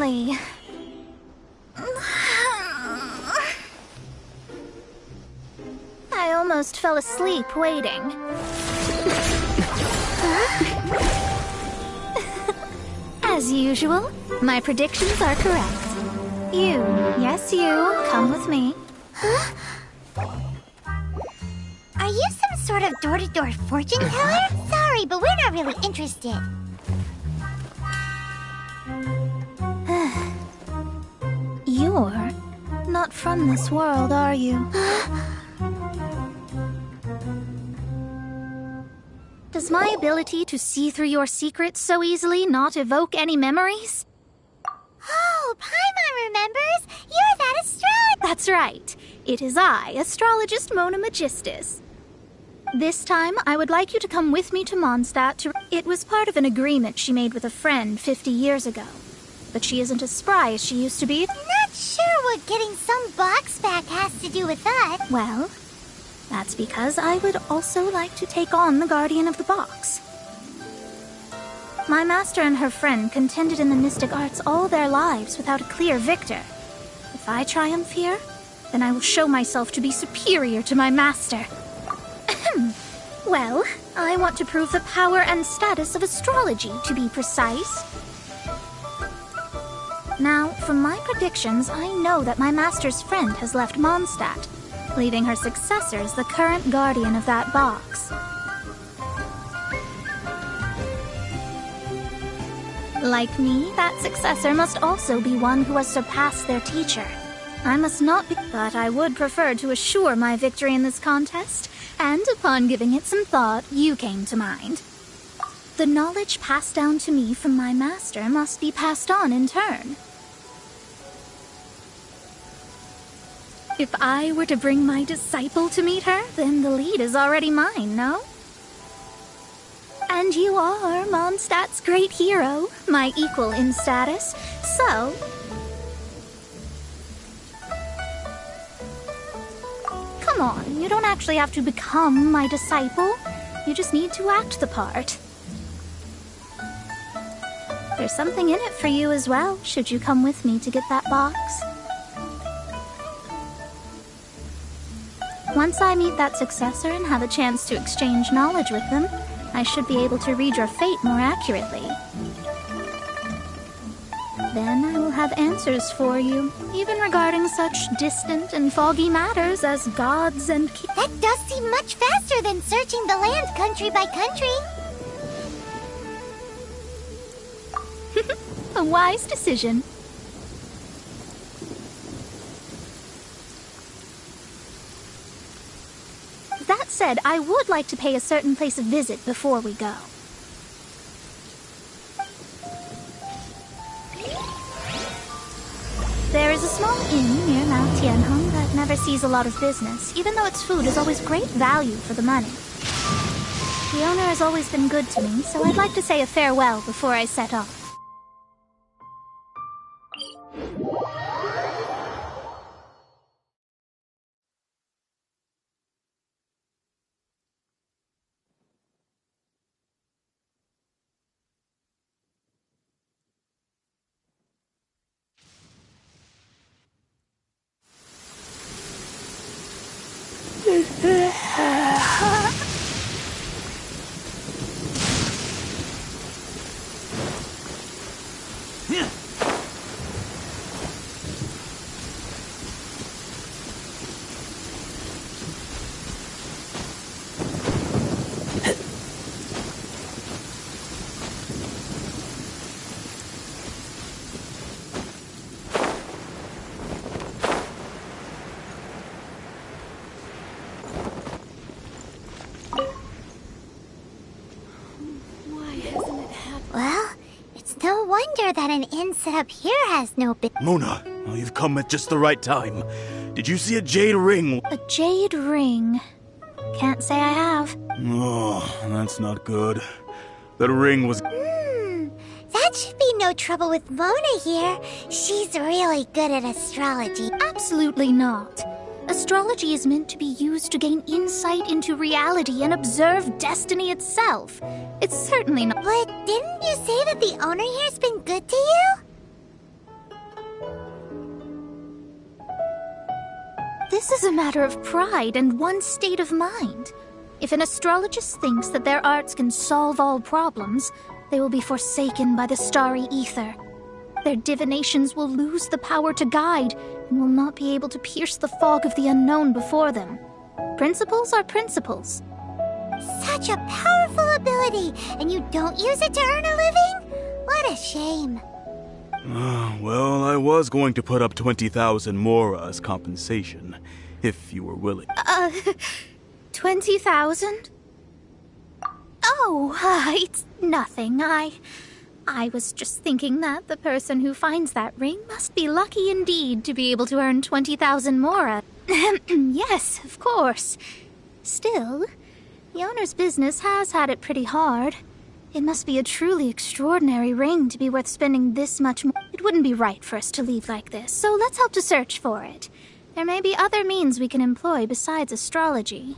finally. I almost fell asleep waiting. As usual, my predictions are correct. You, yes you, come with me. Huh? Are you some sort of door-to-door fortune teller? Sorry, but we're not really interested. You're not from this world, are you? Does my ability to see through your secrets so easily not evoke any memories? Oh, Paimon remembers! You're that astrologist! That's right. It is I, astrologist Mona Magistus. This time, I would like you to come with me to Mondstadt to... It was part of an agreement she made with a friend 50 years ago. But she isn't as spry as she used to be. Not sure what getting some box back has to do with us. Well, that's because I would also like to take on the Guardian of the Box. My master and her friend contended in the mystic arts all their lives without a clear victor. If I triumph here, then I will show myself to be superior to my master. Well, I want to prove the power and status of astrology, to be precise. Now, from my predictions, I know that my master's friend has left Mondstadt, leaving her successor as the current guardian of that box. Like me, that successor must also be one who has surpassed their teacher. I must not be, but I would prefer to assure my victory in this contest, and upon giving it some thought, you came to mind. The knowledge passed down to me from my master must be passed on in turn. If I were to bring my disciple to meet her, then the lead is already mine, no? And you are Mondstadt's great hero, my equal in status, so... Come on, you don't actually have to become my disciple. You just need to act the part. There's something in it for you as well, should you come with me to get that box. Once I meet that successor and have a chance to exchange knowledge with them, I should be able to read your fate more accurately. Then I will have answers for you, even regarding such distant and foggy matters as gods and That does seem much faster than searching the land country by country. A wise decision. That said, I would like to pay a certain place a visit before we go. There is a small inn near Mount Tianheng that never sees a lot of business, even though its food is always great value for the money. The owner has always been good to me, so I'd like to say a farewell before I set off. Well, it's no wonder that an inn set up here has no Mona, you've come at just the right time. Did you see a jade ring? A jade ring? Can't say I have. Oh, that's not good. That ring was... That should be no trouble with Mona here. She's really good at astrology. Absolutely not. Astrology is meant to be used to gain insight into reality and observe destiny itself. It's certainly not. But didn't you say that the owner here's been good to you? This is a matter of pride and one's state of mind. If an astrologist thinks that their arts can solve all problems, they will be forsaken by the starry ether. Their divinations will lose the power to guide and will not be able to pierce the fog of the unknown before them. Principles are principles. Such a powerful ability, and you don't use it to earn a living? What a shame. Well, I was going to put up 20,000 mora as compensation, if you were willing. 20,000? Oh, it's nothing. I was just thinking that the person who finds that ring must be lucky indeed to be able to earn 20,000 mora. Yes, of course. Still, the owner's business has had it pretty hard. It must be a truly extraordinary ring to be worth spending this much more. It wouldn't be right for us to leave like this, so let's help to search for it. There may be other means we can employ besides astrology.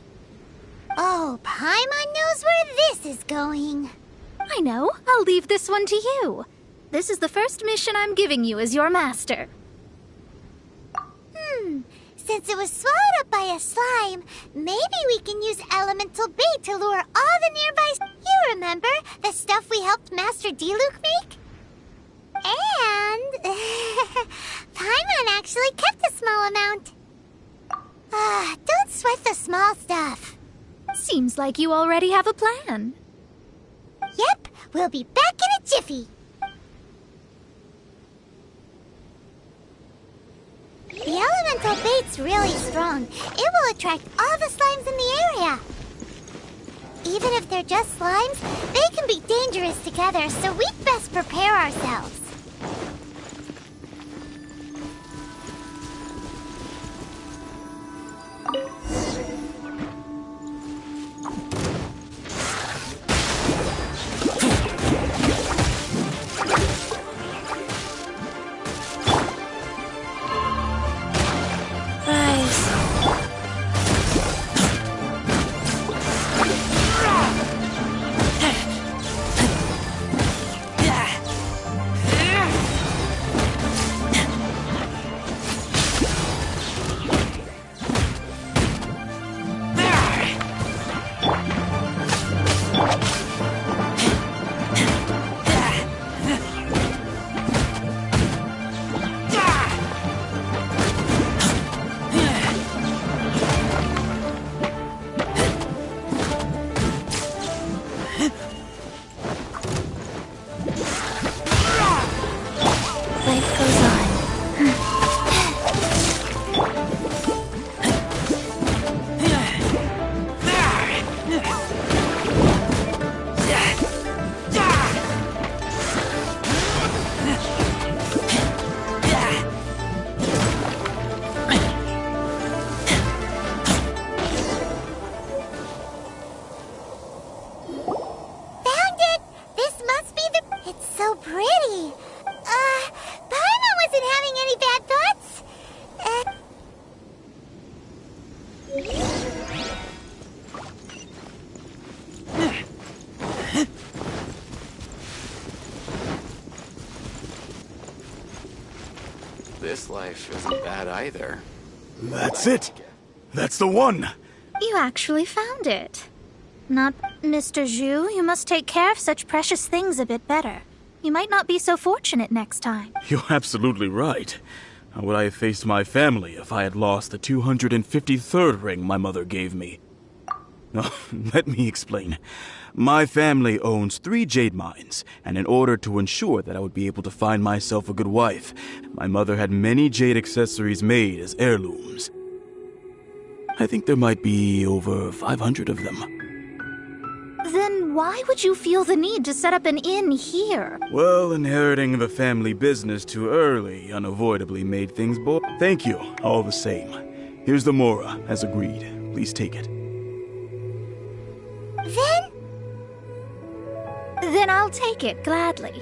Oh, Paimon knows where this is going. I know. I'll leave this one to you. This is the first mission I'm giving you as your master. Since it was swallowed up by a slime, maybe we can use elemental bait to lure all the nearby... You remember the stuff we helped Master Diluc make? And... Paimon actually kept a small amount. Don't sweat the small stuff. Seems like you already have a plan. Yep, we'll be back in a jiffy. The elemental bait's really strong. It will attract all the slimes in the area. Even if they're just slimes, they can be dangerous together, so we'd best prepare ourselves. This life isn't bad either. That's it! That's the one! You actually found it. Not Mr. Zhu, you must take care of such precious things a bit better. You might not be so fortunate next time. You're absolutely right. How would I have faced my family if I had lost the 253rd ring my mother gave me? Let me explain. My family owns 3 jade mines, and in order to ensure that I would be able to find myself a good wife, my mother had many jade accessories made as heirlooms. I think there might be over 500 of them. Then why would you feel the need to set up an inn here? Well, inheriting the family business too early unavoidably made things Thank you, all the same. Here's the mora, as agreed. Please take it. Then I'll take it gladly.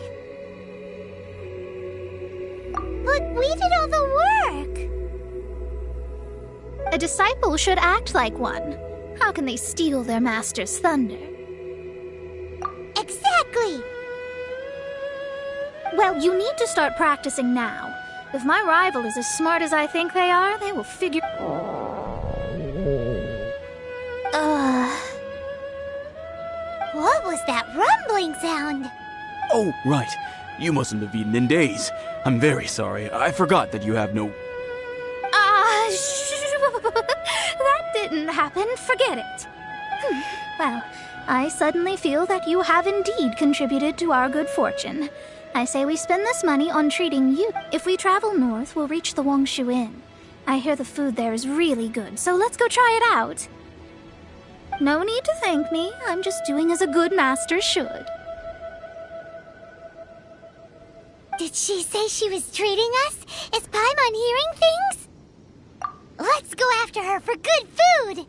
But we did all the work. A disciple should act like one. How can they steal their master's thunder? Exactly. Well, you need to start practicing now. If my rival is as smart as I think they are, they will figure... What was that rumbling sound? Oh, right. You mustn't have eaten in days. I'm very sorry. I forgot that you have no... That didn't happen. Forget it. Well, I suddenly feel that you have indeed contributed to our good fortune. I say we spend this money on treating you. If we travel north, we'll reach the Wongshu Inn. I hear the food there is really good, so let's go try it out. No need to thank me. I'm just doing as a good master should. Did she say she was treating us? Is Paimon hearing things? Let's go after her for good food!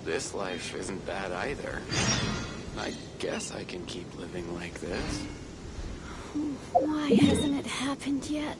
This life isn't bad either. I guess I can keep living like this. Why hasn't it happened yet?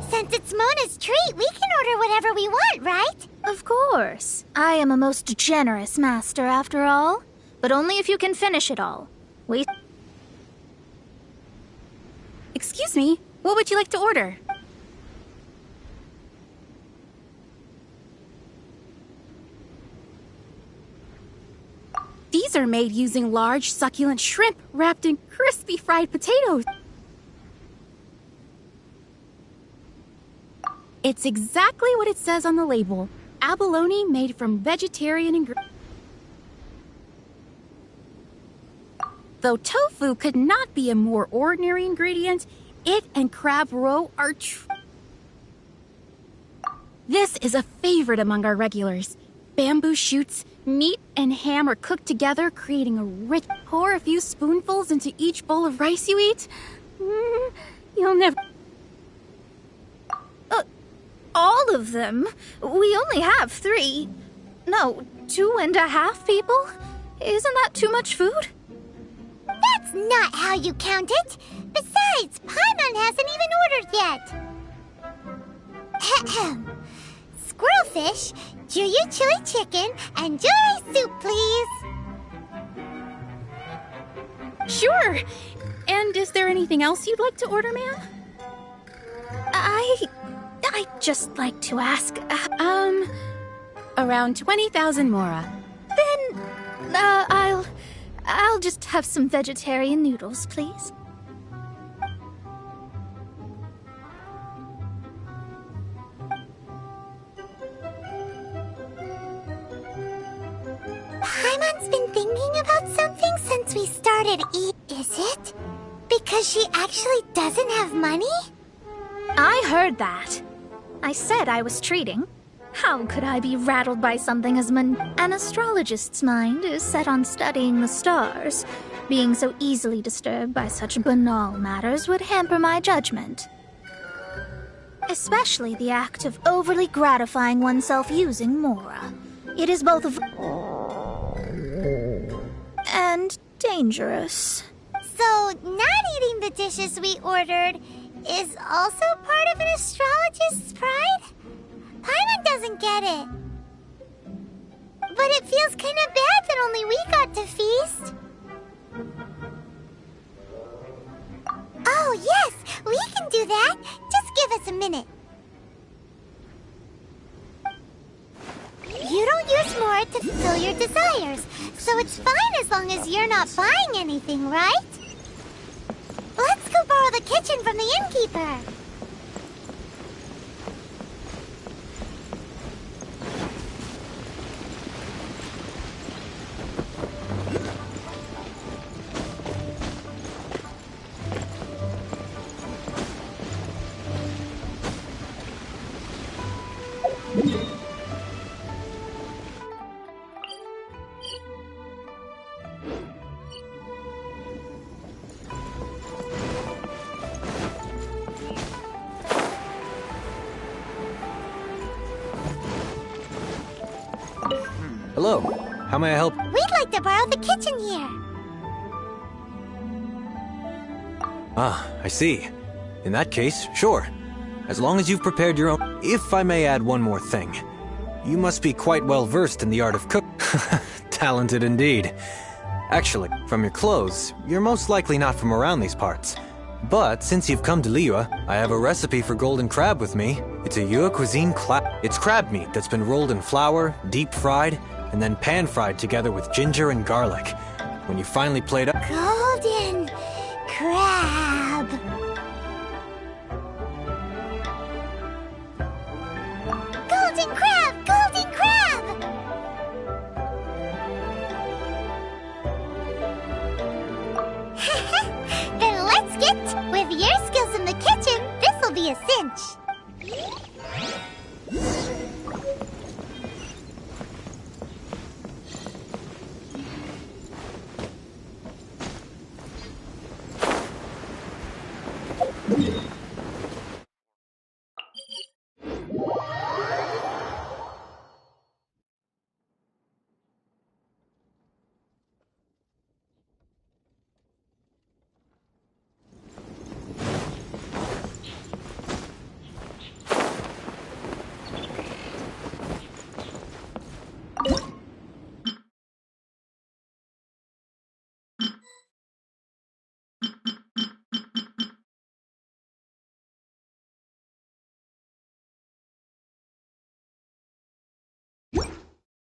Since it's Mona's treat, we can order whatever we want, right? Of course. I am a most generous master, after all. But only if you can finish it all. We... Excuse me, what would you like to order? These are made using large, succulent shrimp wrapped in crispy fried potatoes. It's exactly what it says on the label. Abalone made from vegetarian ingredients. Though tofu could not be a more ordinary ingredient, it and crab roe are This is a favorite among our regulars. Bamboo shoots, meat, and ham are cooked together, creating a rich... Pour a few spoonfuls into each bowl of rice you eat. You'll never... All of them? We only have 3. No, 2.5 people? Isn't that too much food? That's not how you count it. Besides, Paimon hasn't even ordered yet. Squirrelfish, Juyu chili chicken, and jewelry soup, please. Sure. And is there anything else you'd like to order, ma'am? I'd just like to ask, Around 20,000 mora. Then, I'll just have some vegetarian noodles, please. Paimon's been thinking about something since we started eating. Is it? Because she actually doesn't have money? I heard that. I said I was treating. How could I be rattled by something as An astrologist's mind is set on studying the stars. Being so easily disturbed by such banal matters would hamper my judgment. Especially the act of overly gratifying oneself using mora. It is both and dangerous. So, not eating the dishes we ordered is also part of an astrologist's pride? Paimon doesn't get it. But it feels kind of bad that only we got to feast. Oh, yes, we can do that. Just give us a minute. card to fulfill your desires. So it's fine as long as you're not buying anything, right? Let's go borrow the kitchen from the innkeeper. Hello. How may I help? We'd like to borrow the kitchen here. Ah, I see. In that case, sure. As long as you've prepared your own... If I may add one more thing. You must be quite well versed in the art of cook... Talented indeed. Actually, from your clothes, you're most likely not from around these parts. But since you've come to Liyue, I have a recipe for golden crab with me. It's a Yue cuisine It's crab meat that's been rolled in flour, deep fried, and then pan-fried together with ginger and garlic. When you finally plate up... Golden crab. Golden crab! Golden crab! Then let's get... With your skills in the kitchen, this'll be a cinch.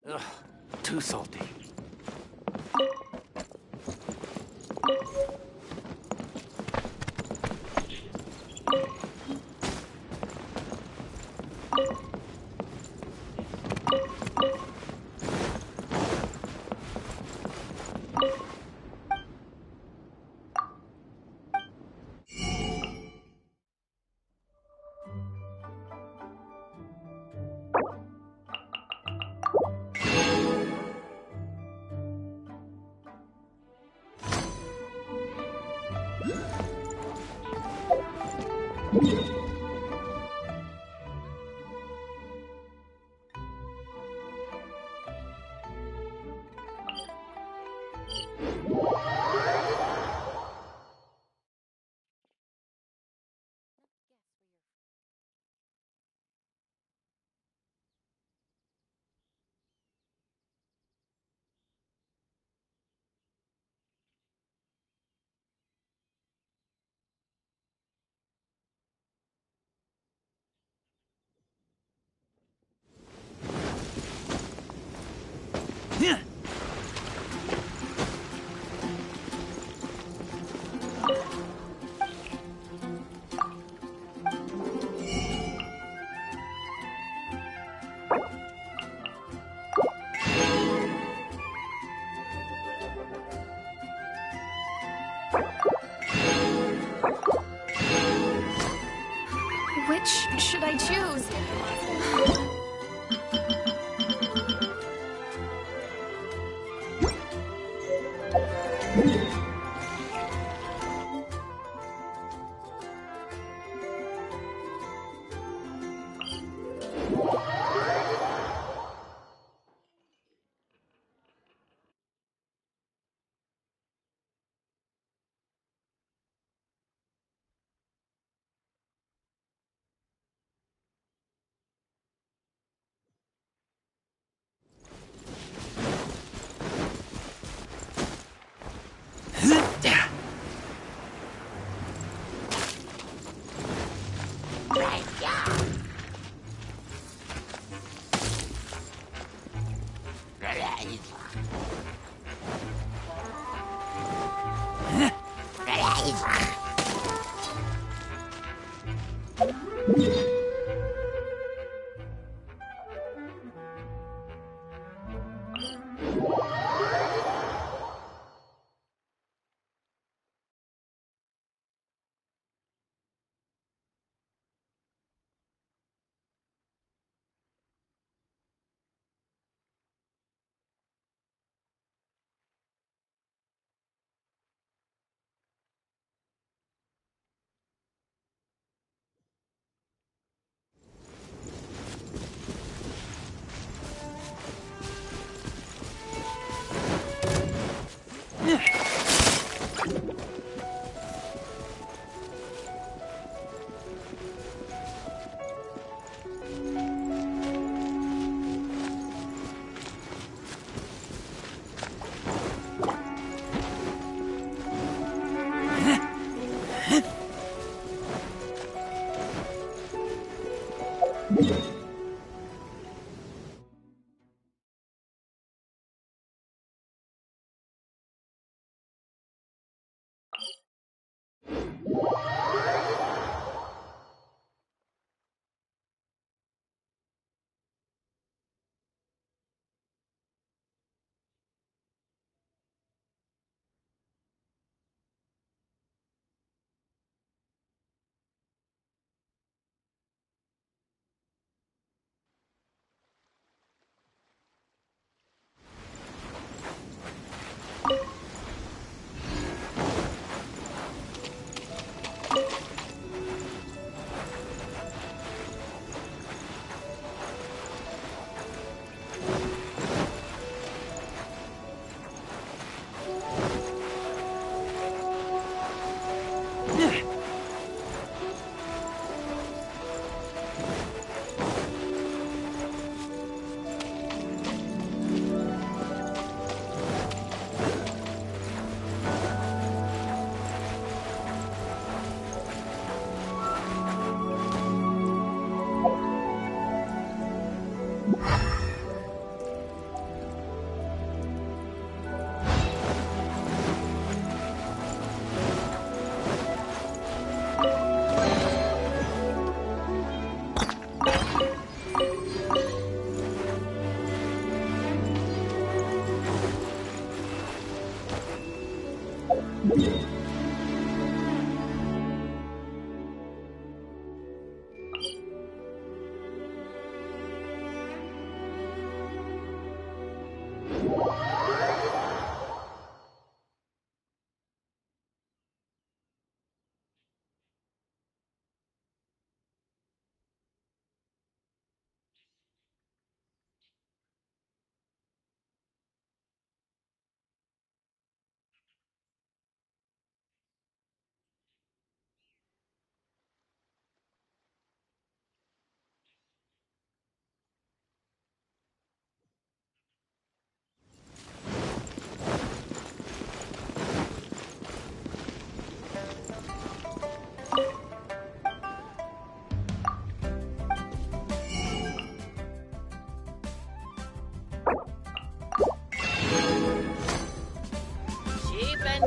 Ugh, too salty. Which should I choose?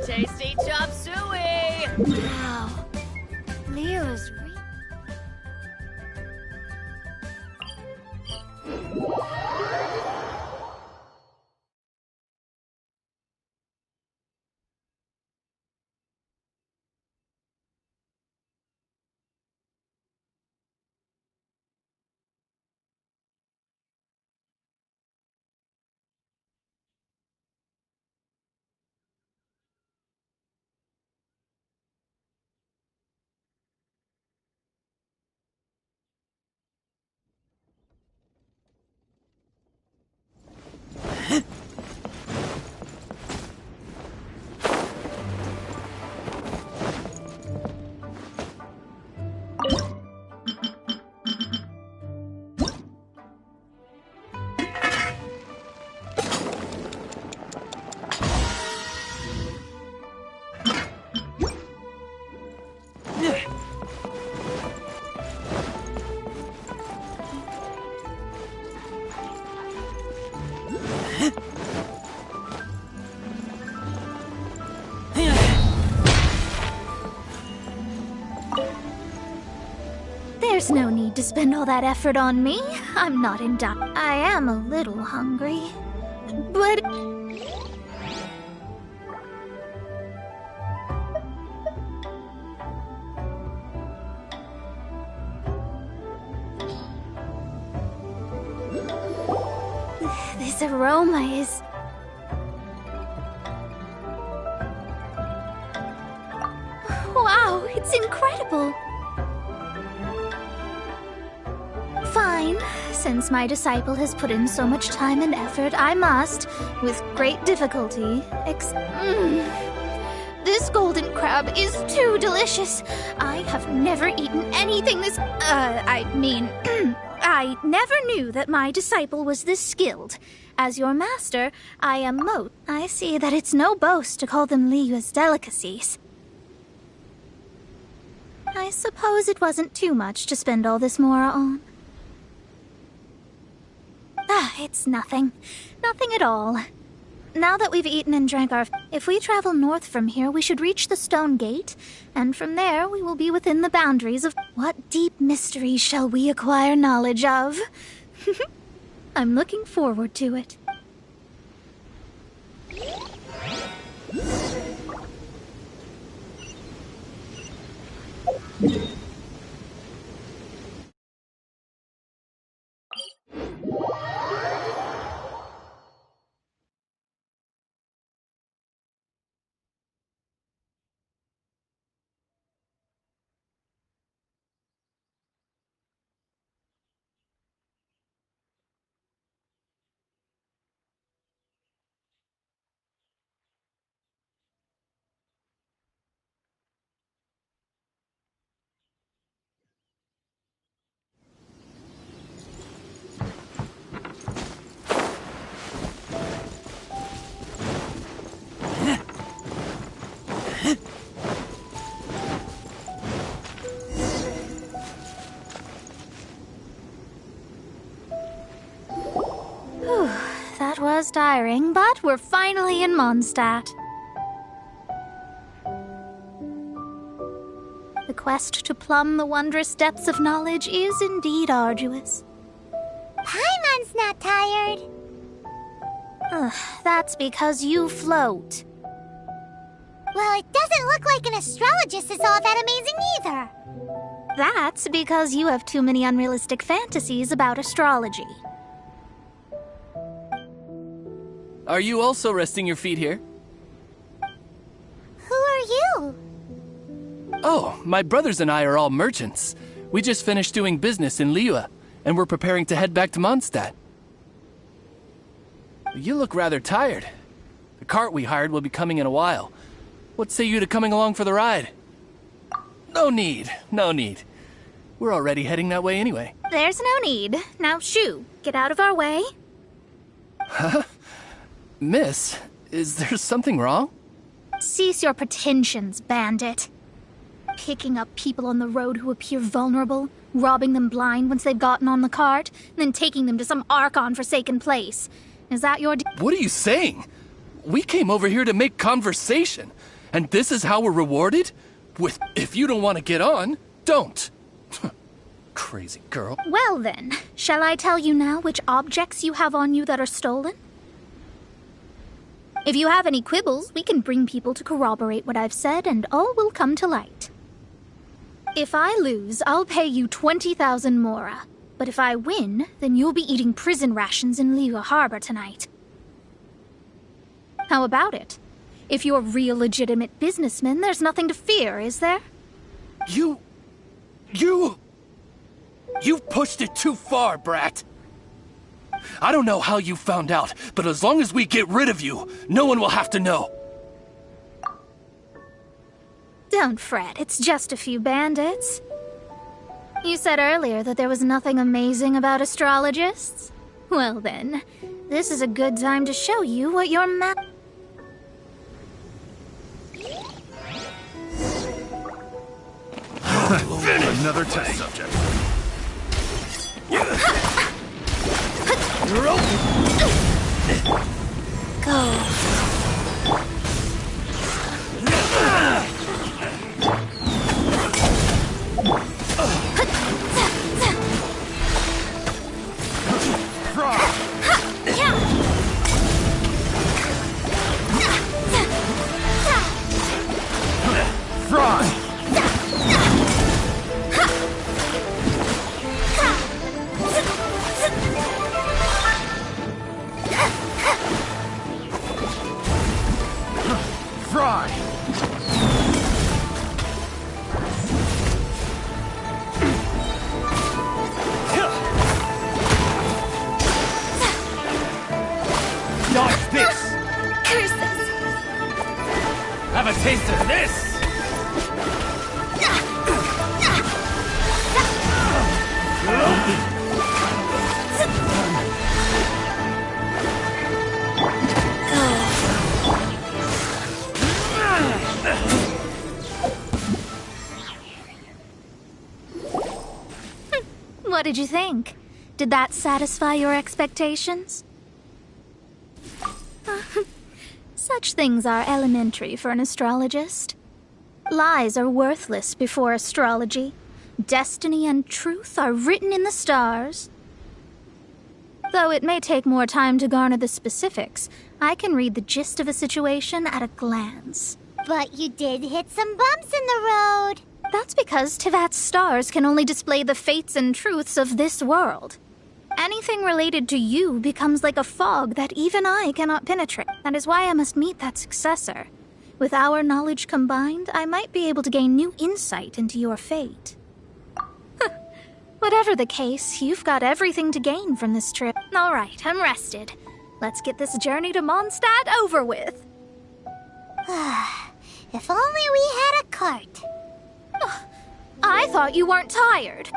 Tasty chop suey! Wow. Leo's There's no need to spend all that effort on me. I'm not in doubt. I am a little hungry. But... this aroma is... wow, it's incredible! Fine. Since my disciple has put in so much time and effort, I must, with great difficulty, This golden crab is too delicious. I have never eaten anything this... I never knew that my disciple was this skilled. As your master, I am most... I see that it's no boast to call them Liyue's delicacies. I suppose it wasn't too much to spend all this mora on. It's nothing. Nothing at all. Now that we've eaten and drank our... if we travel north from here, we should reach the stone gate, and from there we will be within the boundaries of... what deep mysteries shall we acquire knowledge of? I'm looking forward to it. That was tiring, but we're finally in Mondstadt. The quest to plumb the wondrous depths of knowledge is indeed arduous. Paimon's not tired. That's because you float. Well, it doesn't look like an astrologist is all that amazing either. That's because you have too many unrealistic fantasies about astrology. Are you also resting your feet here? Who are you? Oh, my brothers and I are all merchants. We just finished doing business in Liyue, and we're preparing to head back to Mondstadt. You look rather tired. The cart we hired will be coming in a while. What say you to coming along for the ride? No need, no need. We're already heading that way anyway. There's no need. Now, shoo, get out of our way. Huh? Miss, is there something wrong? Cease your pretensions, bandit. Picking up people on the road who appear vulnerable, robbing them blind once they've gotten on the cart, and then taking them to some Archon-forsaken place. Is that your... What are you saying? We came over here to make conversation, and this is how we're rewarded? With, if you don't want to get on, don't. Crazy girl. Well then, shall I tell you now which objects you have on you that are stolen? If you have any quibbles, we can bring people to corroborate what I've said, and all will come to light. If I lose, I'll pay you 20,000 mora. But if I win, then you'll be eating prison rations in Liyue Harbor tonight. How about it? If you're real legitimate businessmen, there's nothing to fear, is there? You've pushed it too far, brat. I don't know how you found out, but as long as we get rid of you, no one will have to know. Don't fret, it's just a few bandits. You said earlier that there was nothing amazing about astrologists? Well then, this is a good time to show you what your Another test subject. You're open. Dodge this! Curses! Have a taste of this! What did you think? Did that satisfy your expectations? Such things are elementary for an astrologist. Lies are worthless before astrology. Destiny and truth are written in the stars. Though it may take more time to garner the specifics, I can read the gist of a situation at a glance. But you did hit some bumps in the road. That's because Tivat's stars can only display the fates and truths of this world. Anything related to you becomes like a fog that even I cannot penetrate. That is why I must meet that successor. With our knowledge combined, I might be able to gain new insight into your fate. Whatever the case, you've got everything to gain from this trip. All right, I'm rested. Let's get this journey to Mondstadt over with. If only we had a cart. I thought you weren't tired.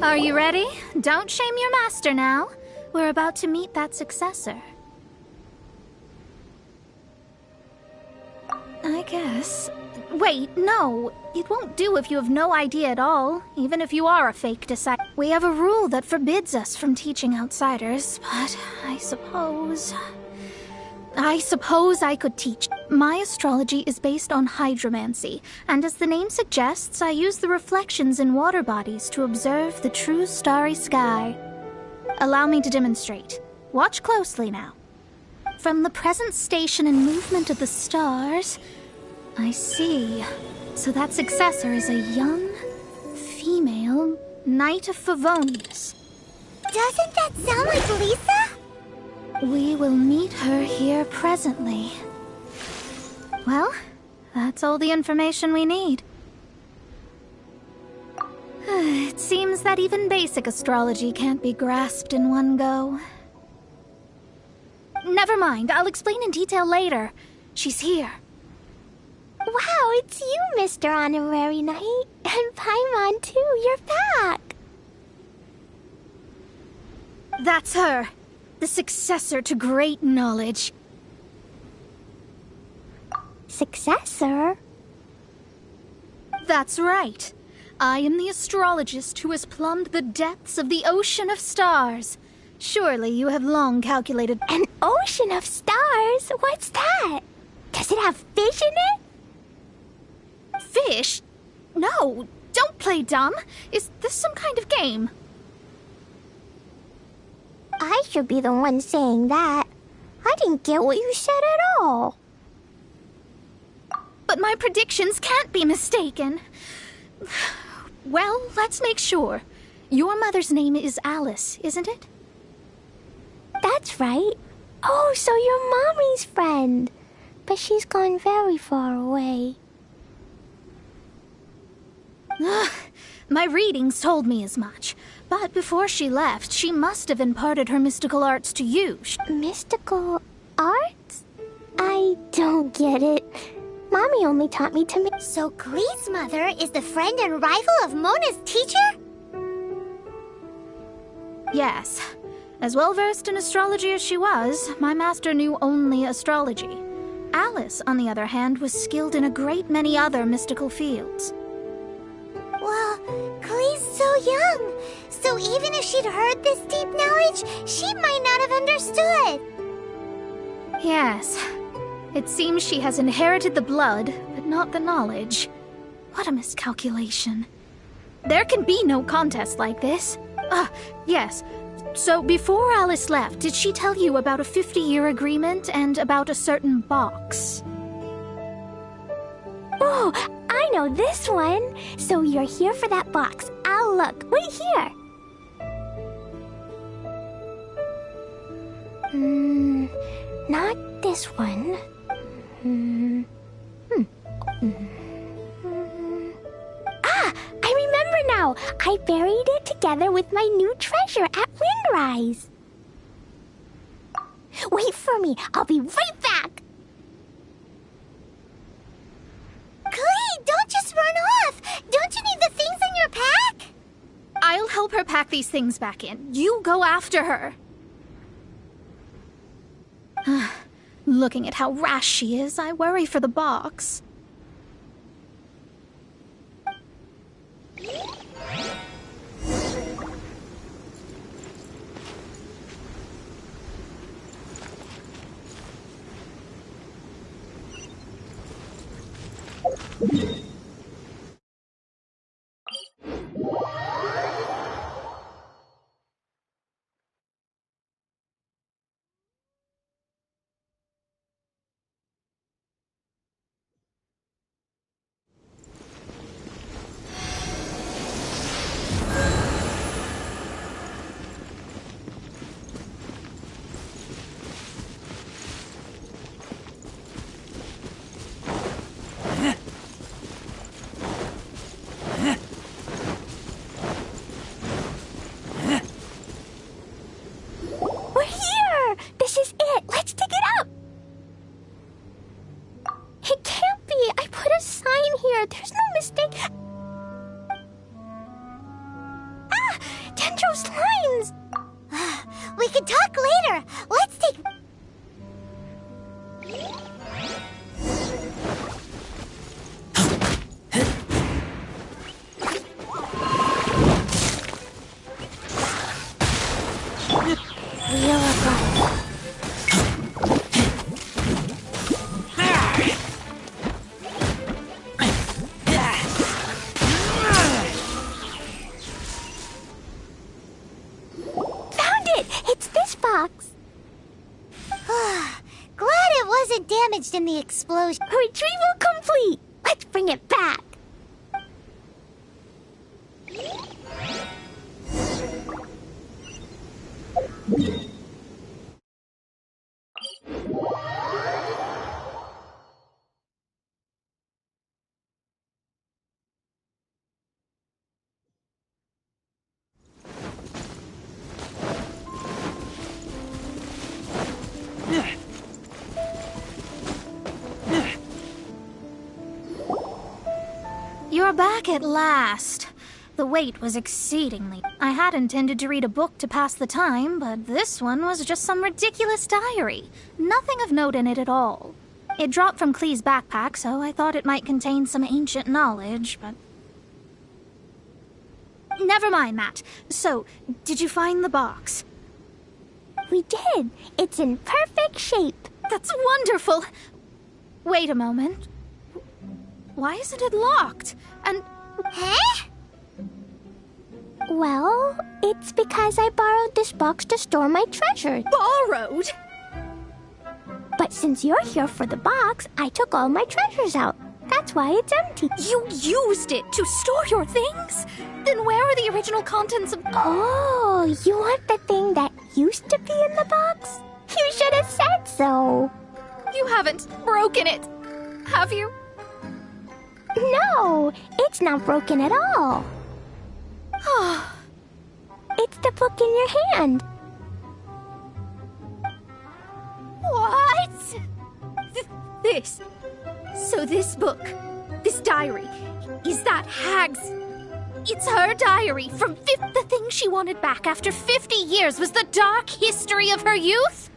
Are you ready? Don't shame your master now. We're about to meet that successor. I guess. Wait, no. It won't do if you have no idea at all, even if you are a fake disciple. We have a rule that forbids us from teaching outsiders, but I suppose I could teach. My astrology is based on hydromancy, and as the name suggests, I use the reflections in water bodies to observe the true starry sky. Allow me to demonstrate. Watch closely now. From the present station and movement of the stars, I see. So that successor is a young, female Knight of Favonius. Doesn't that sound like Lisa? We will meet her here presently. Well, that's all the information we need. It seems that even basic astrology can't be grasped in one go. Never mind, I'll explain in detail later. She's here. Wow, it's you, Mr. Honorary Knight. And Paimon, too. You're back. That's her. The successor to great knowledge. Successor? That's right. I am the astrologist who has plumbed the depths of the ocean of stars. Surely you have long calculated. An ocean of stars? What's that? Does it have fish in it? Fish? No, don't play dumb. Is this some kind of game? I should be the one saying that. I didn't get what you said at all. But my predictions can't be mistaken. Well, let's make sure. Your mother's name is Alice, isn't it? That's right. Oh, so you're Mommy's friend. But she's gone very far away. My readings told me as much. But before she left, she must have imparted her mystical arts to you. Mystical arts? I don't get it. Mommy only taught me to make... So Glee's mother is the friend and rival of Mona's teacher? Yes. As well versed in astrology as she was, my master knew only astrology. Alice, on the other hand, was skilled in a great many other mystical fields. Well, Klee's so young, so even if she'd heard this deep knowledge, she might not have understood. Yes. It seems she has inherited the blood, but not the knowledge. What a miscalculation. There can be no contest like this. Yes. So before Alice left, did she tell you about a 50-year agreement and about a certain box? Oh, I know this one. So you're here for that box. I'll look. Wait here. Not this one. Ah, I remember now. I buried it together with my new treasure at Windrise. Wait for me. I'll be right back. Klee, don't just run off. Don't you need the things in your pack? I'll help her pack these things back in. You go after her. Looking at how rash she is, I worry for the box. There's no mistake. Ah! Dendro's lines! We can talk later. Let's take... damaged in the explosion. Retrieval complete! Let's bring it back! You're back at last. The wait was exceedingly... I had intended to read a book to pass the time, but this one was just some ridiculous diary. Nothing of note in it at all. It dropped from Klee's backpack, so I thought it might contain some ancient knowledge, but... Never mind that. So, did you find the box? We did. It's in perfect shape. That's wonderful. Wait a moment. Why isn't it locked? And... Huh? Well, it's because I borrowed this box to store my treasure. Borrowed? But since you're here for the box, I took all my treasures out. That's why it's empty. You used it to store your things? Then where are the original contents of... Oh, you want the thing that used to be in the box? You should have said so. You haven't broken it, have you? No, it's not broken at all. It's the book in your hand. What? This. So this book, this diary, is that Hag's... It's her diary from the thing she wanted back after 50 years was the dark history of her youth?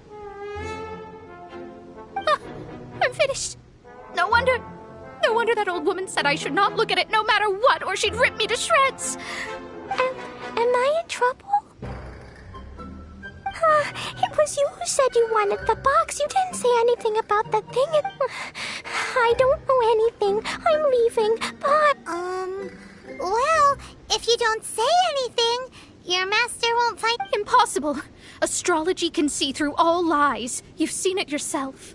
Huh, I'm finished. No wonder that old woman said I should not look at it no matter what, or she'd rip me to shreds. Am I in trouble? It was you who said you wanted the box. You didn't say anything about the thing. I don't know anything. I'm leaving. But... Well, if you don't say anything, your master won't find... Impossible. Astrology can see through all lies. You've seen it yourself.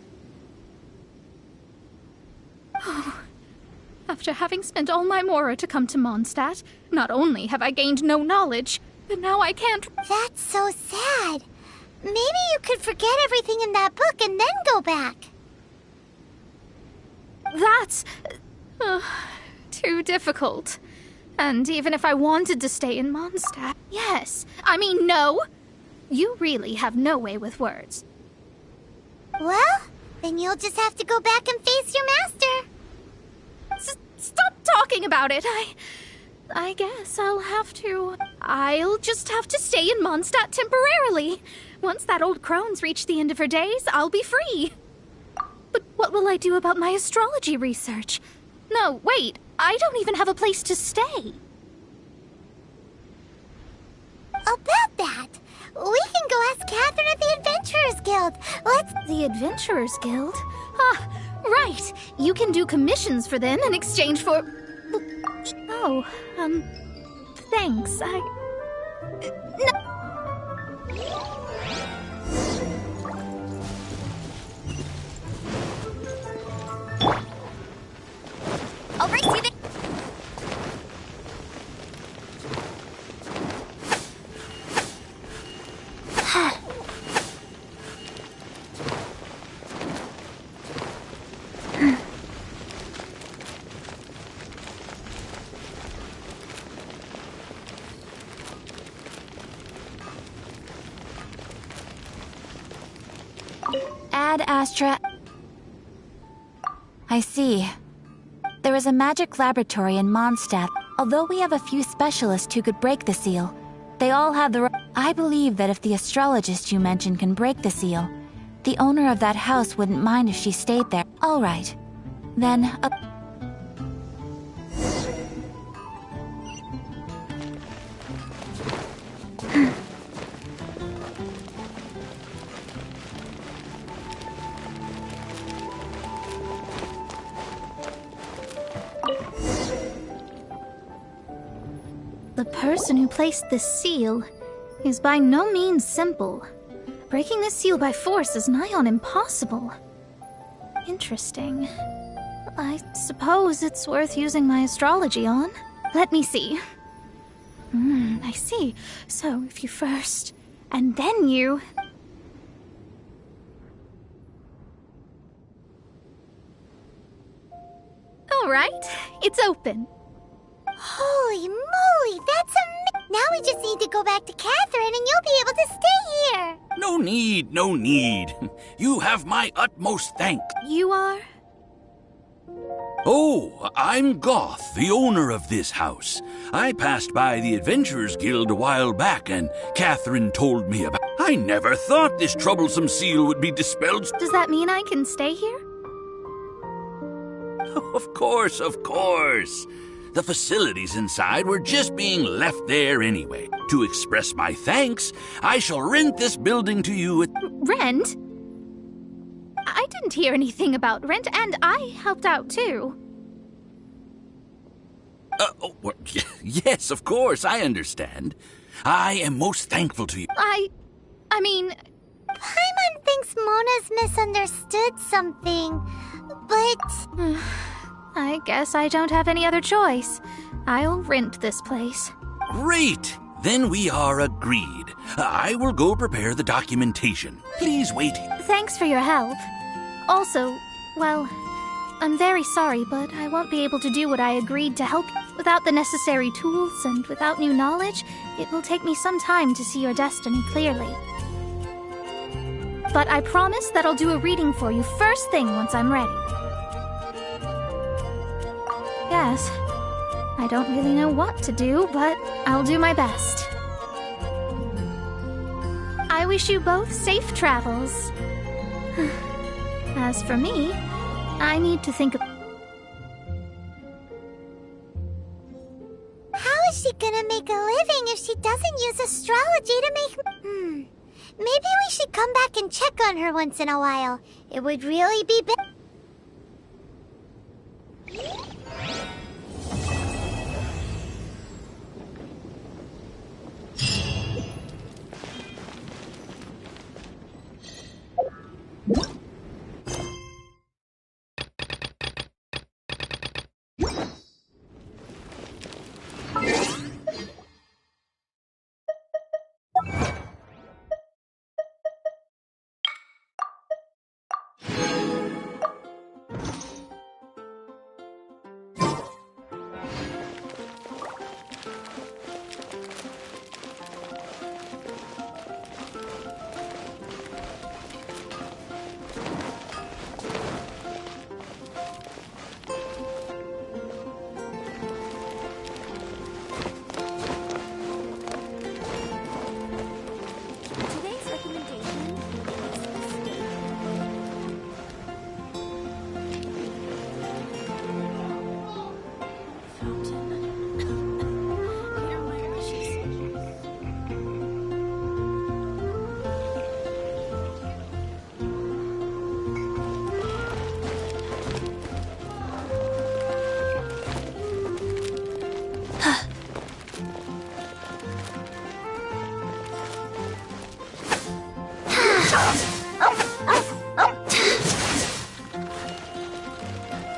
Oh. After having spent all my mora to come to Mondstadt, not only have I gained no knowledge, but now I can't... That's so sad. Maybe you could forget everything in that book and then go back. That's... too difficult. And even if I wanted to stay in Mondstadt... Yes. I mean, no. You really have no way with words. Well, then you'll just have to go back and face your master. Stop talking about it. I guess I'll just have to stay in Mondstadt temporarily. Once that old crone's reached the end of her days, I'll be free. But what will I do about my astrology research? No, wait, I don't even have a place to stay. About that, we can go ask Catherine at the Adventurers Guild. The Adventurers Guild? Ah, right. You can do commissions for them in exchange for... Oh, thanks. No. I'll race you there. Ad Astra... I see. There is a magic laboratory in Mondstadt. Although we have a few specialists who could break the seal, they all have the... I believe that if the astrologist you mentioned can break the seal, the owner of that house wouldn't mind if she stayed there. All right. Then... The person who placed this seal is by no means simple. Breaking this seal by force is nigh on impossible. Interesting. I suppose it's worth using my astrology on. Let me see. I see. So if you first, and then you... All right, it's open. Holy moly, that's Now we just need to go back to Catherine and you'll be able to stay here. No need, no need. You have my utmost thanks. You are? Oh, I'm Goth, the owner of this house. I passed by the Adventurers Guild a while back and Catherine told me about... I never thought this troublesome seal would be dispelled. Does that mean I can stay here? Of course, of course. The facilities inside were just being left there anyway. To express my thanks, I shall rent this building to you at... Rent? I didn't hear anything about rent, and I helped out too. Well, yes, of course, I understand. I am most thankful to you. I mean... Paimon thinks Mona's misunderstood something, but... I guess I don't have any other choice. I'll rent this place. Great! Then we are agreed. I will go prepare the documentation. Please wait. Thanks for your help. Also, well, I'm very sorry, but I won't be able to do what I agreed to help you. Without the necessary tools and without new knowledge, it will take me some time to see your destiny clearly. But I promise that I'll do a reading for you first thing once I'm ready. Yes, I don't really know what to do, but I'll do my best. I wish you both safe travels. As for me, I need to think of... How is she gonna make a living if she doesn't use astrology to make... Maybe we should come back and check on her once in a while. It would really be better.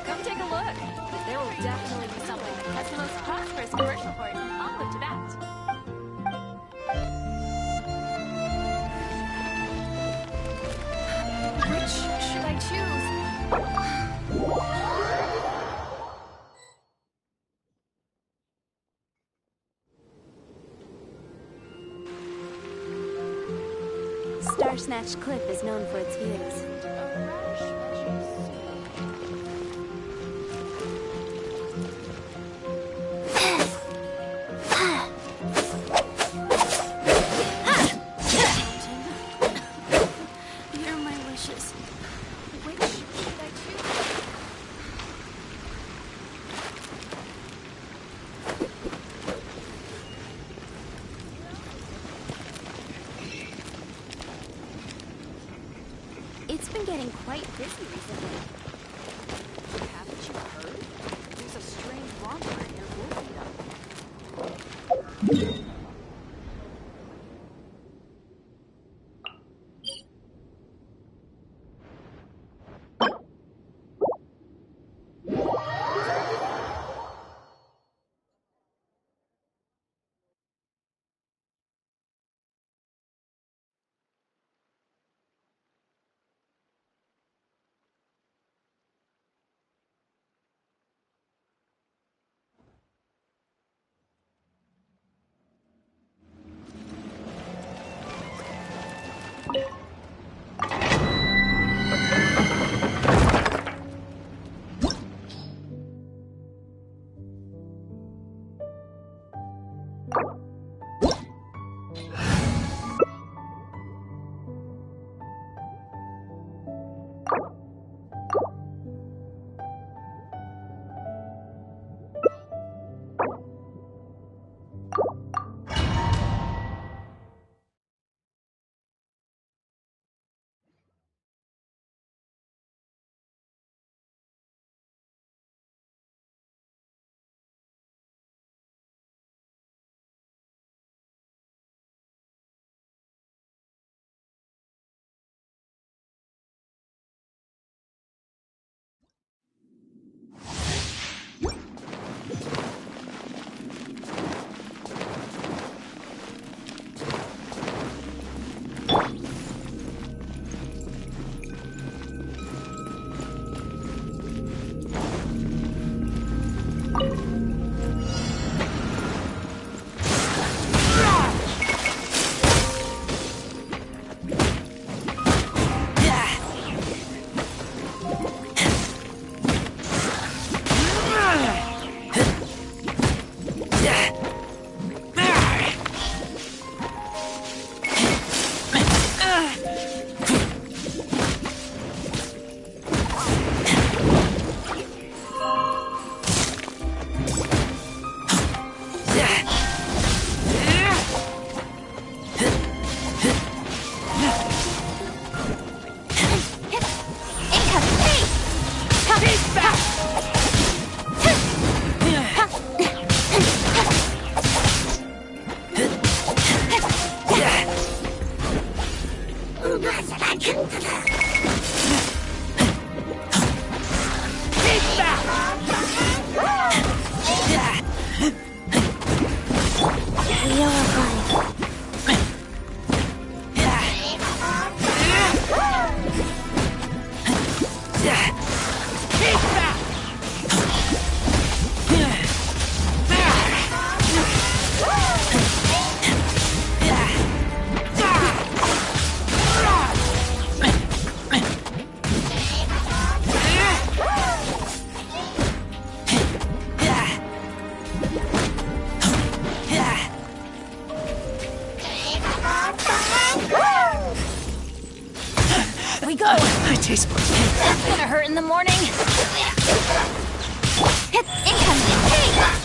Come take a look. There will definitely be something that has the most prosperous commercial port. I'll look to that. Which should I choose? Star Snatch Cliff is known for its views. Here are my wishes. Which should I choose? It's been getting quite busy recently. Haven't you heard? There's a strange wanderer near Wolfendom. we go! I taste blood. That's gonna hurt in the morning! Hit incoming! Hey!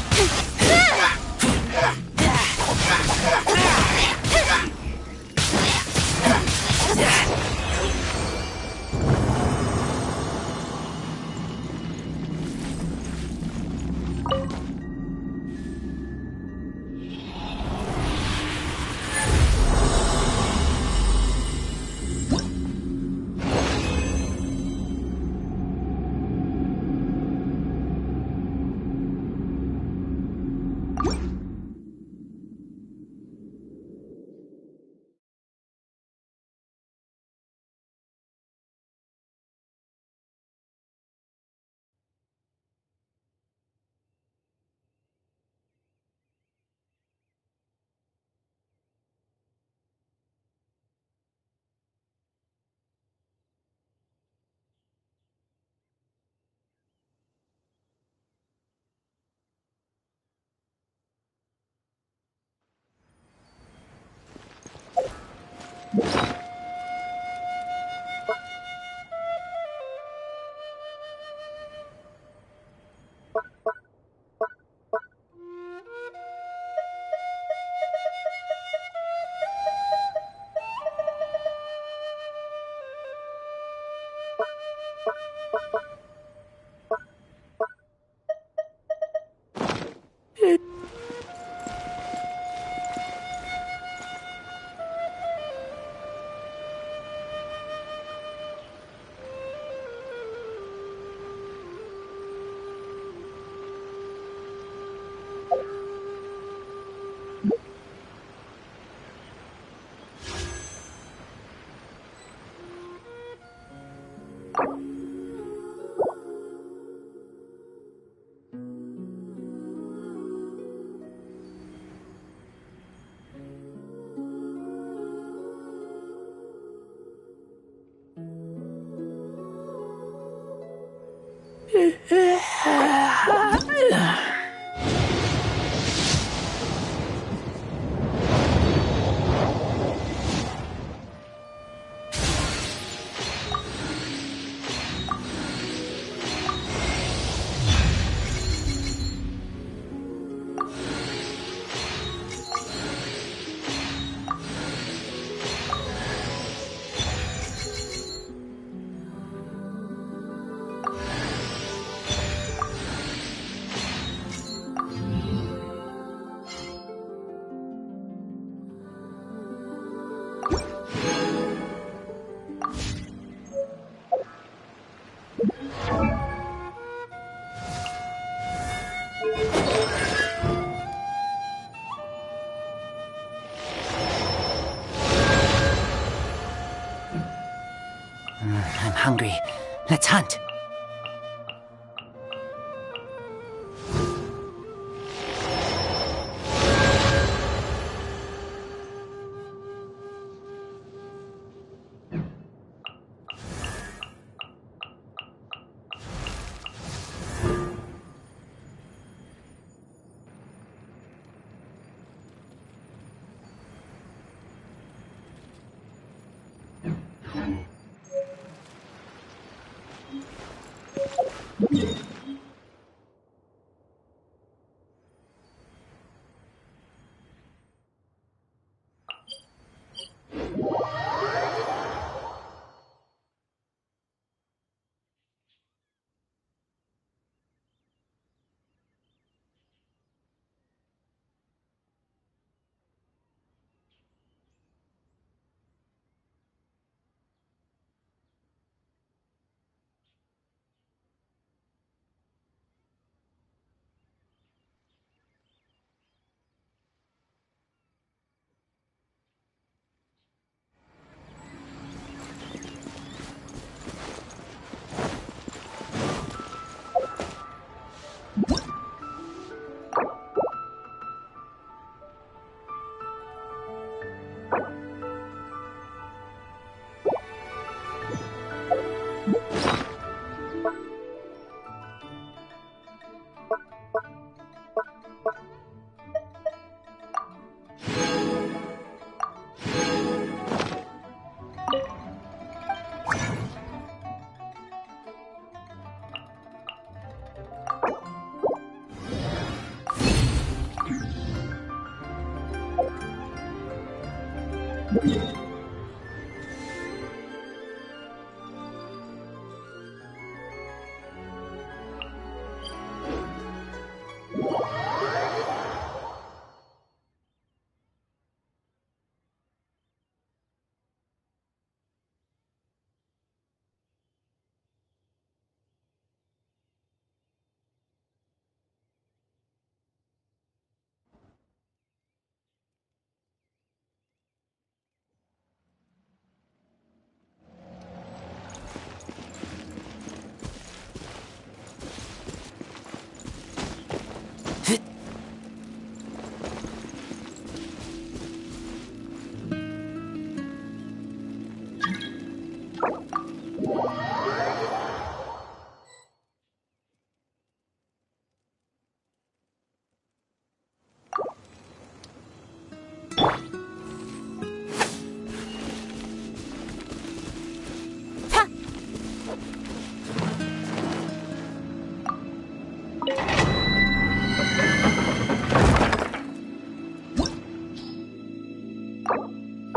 I'm hungry. Let's hunt.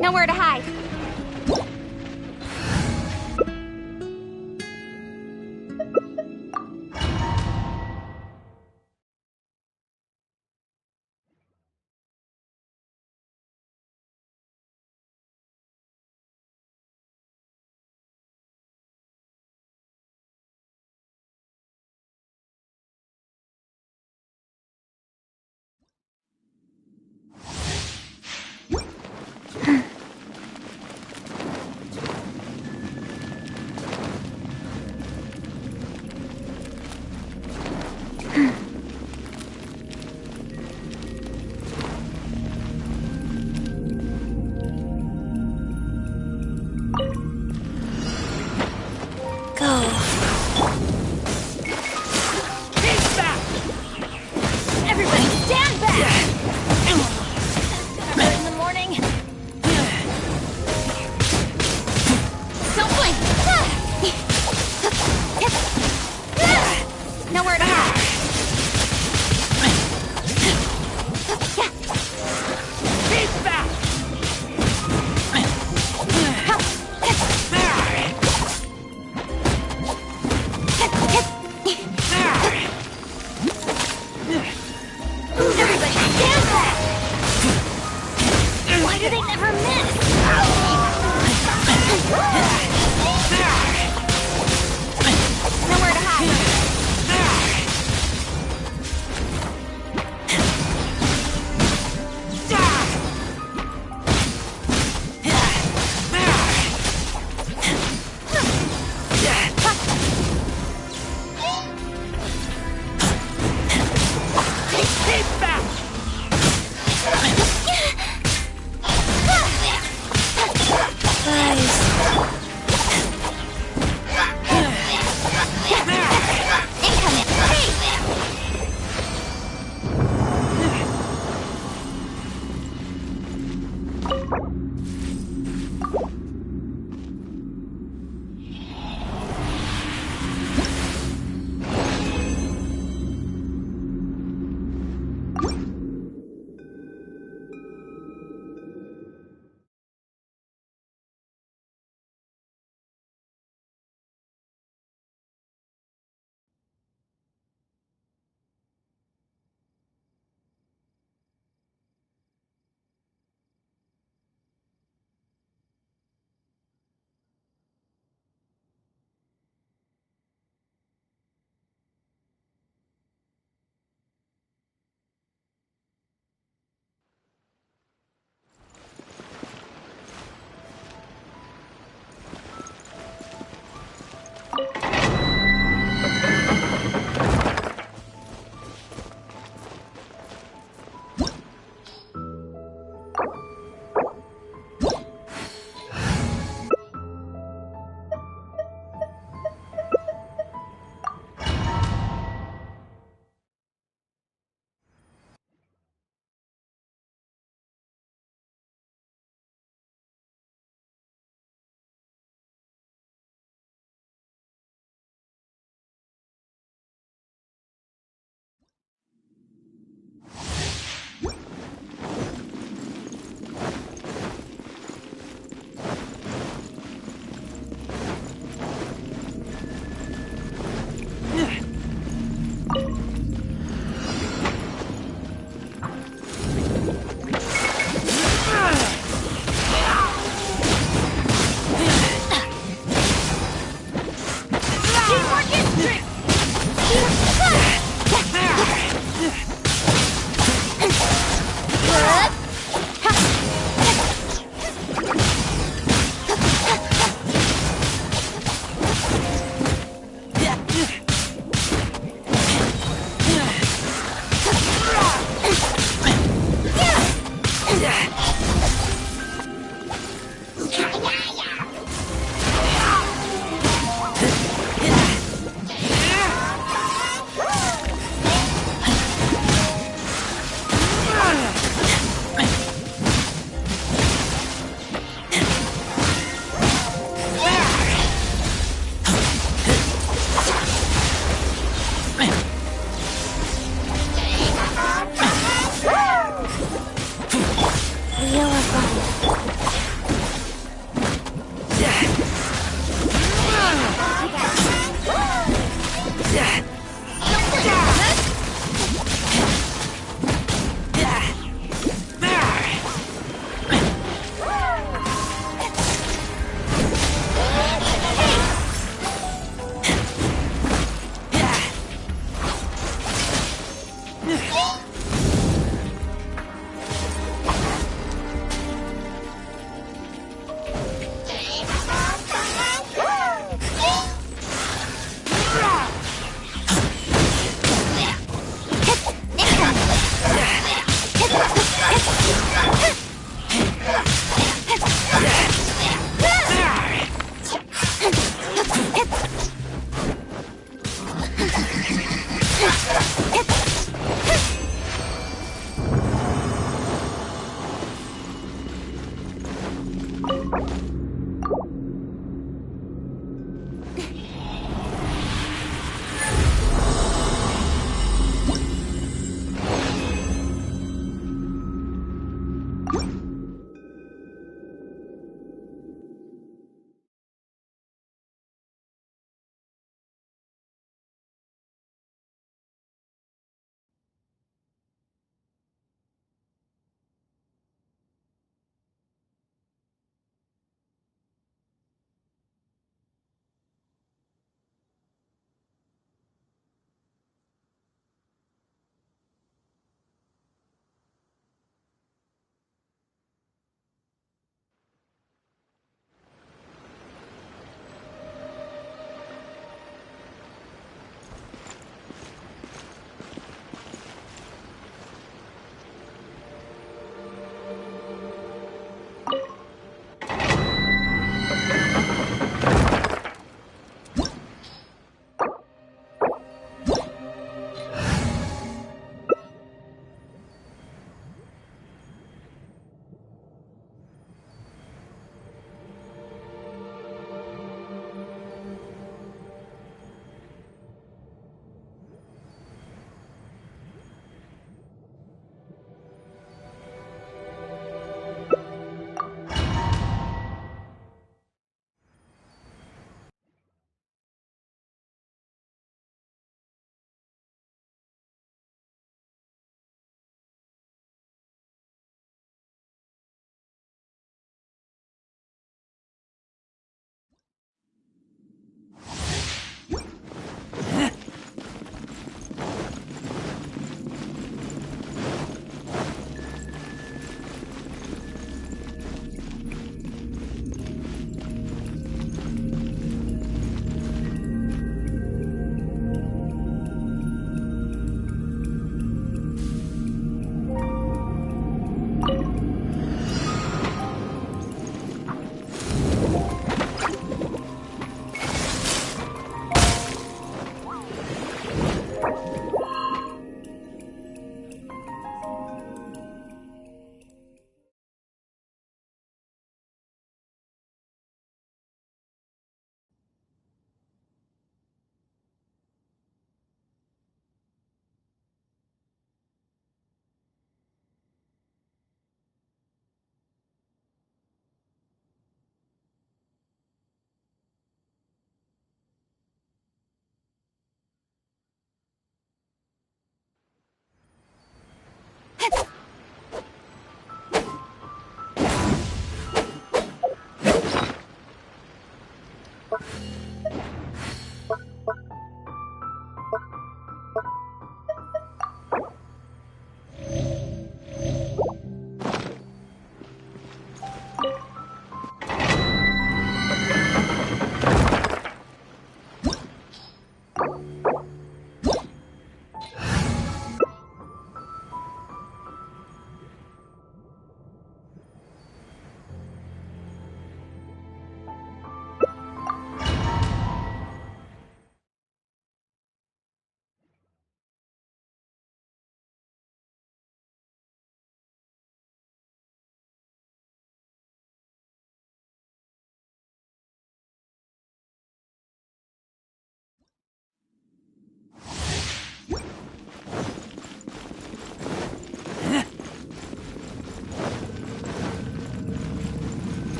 Nowhere to hide.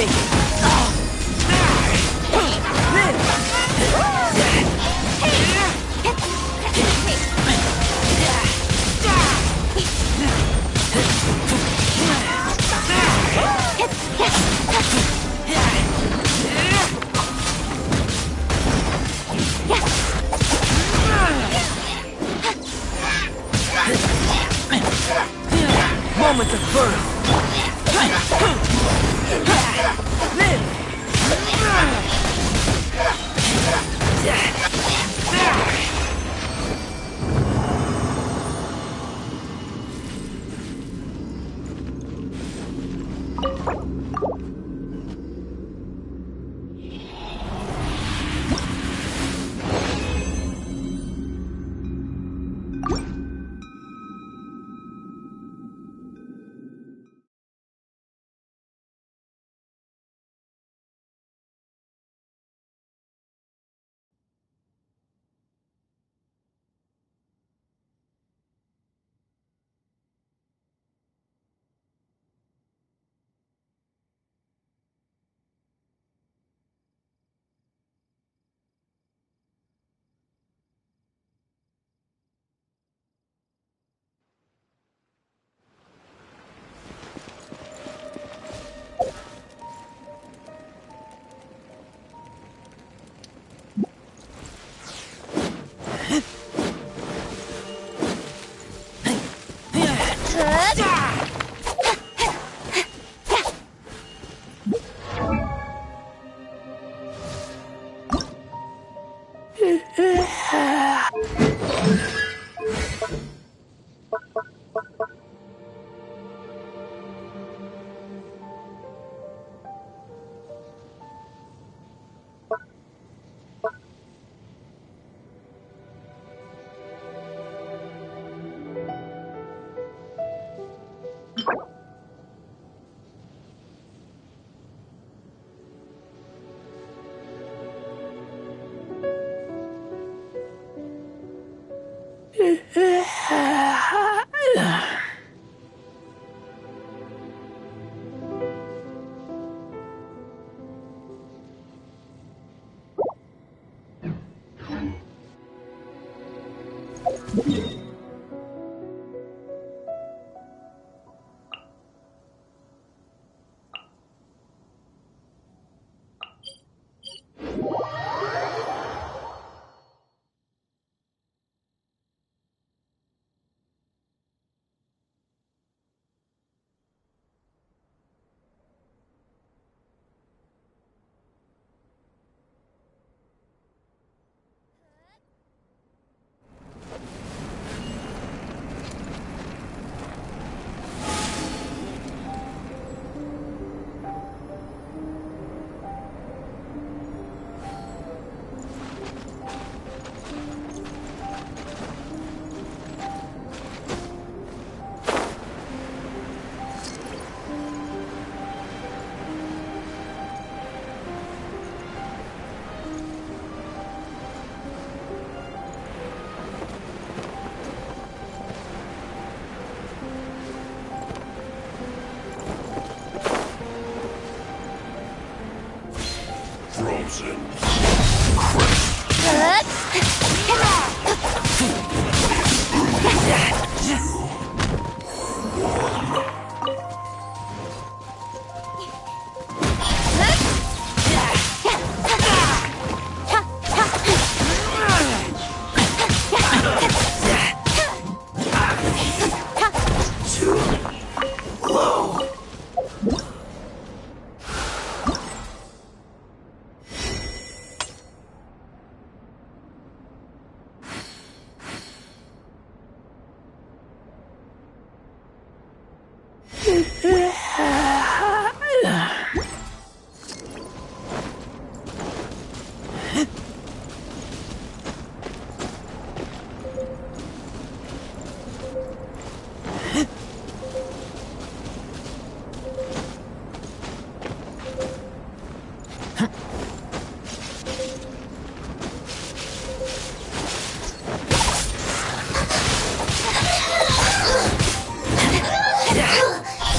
Moment of birth.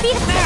Beautiful.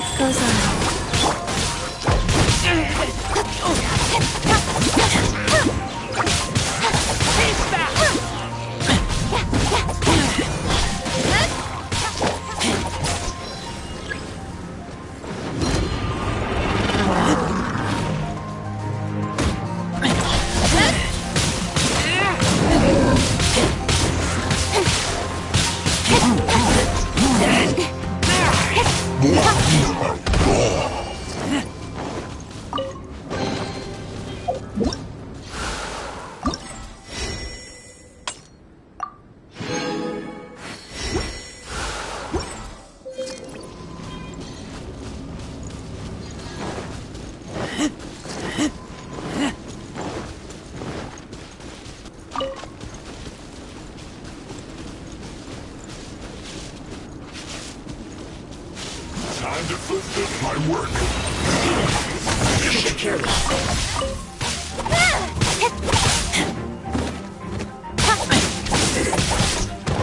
life goes on. Time to fulfill my work. Take care of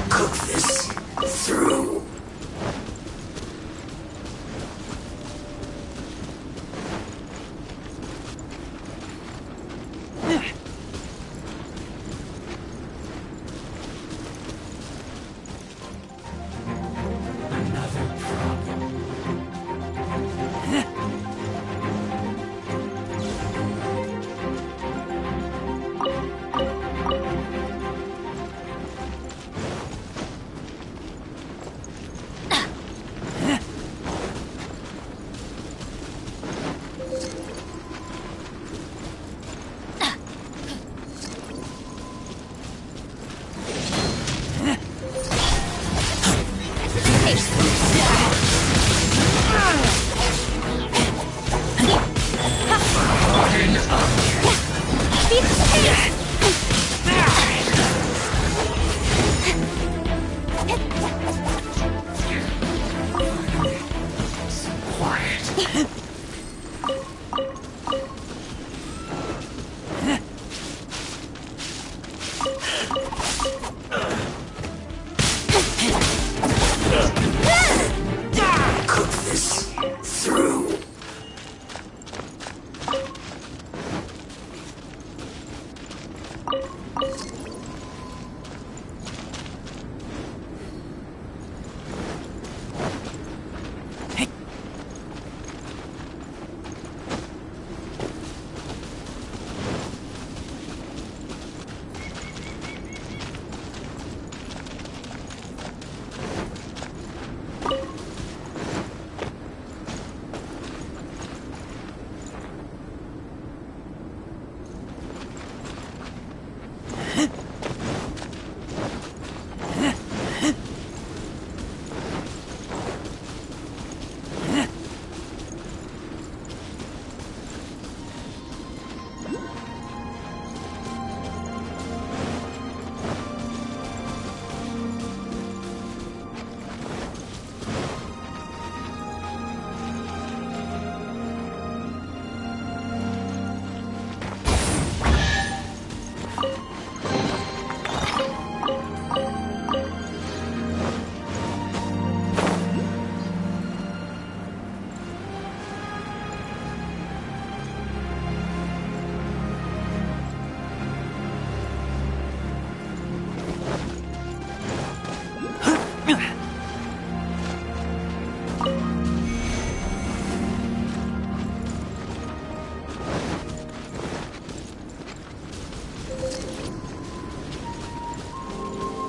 Cook this through. Cook this through.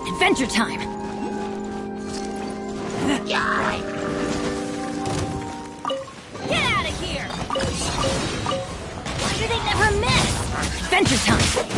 Adventure time! Get out of here! Why do they never miss? Adventure time!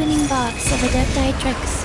Opening box of Adepti Tricks.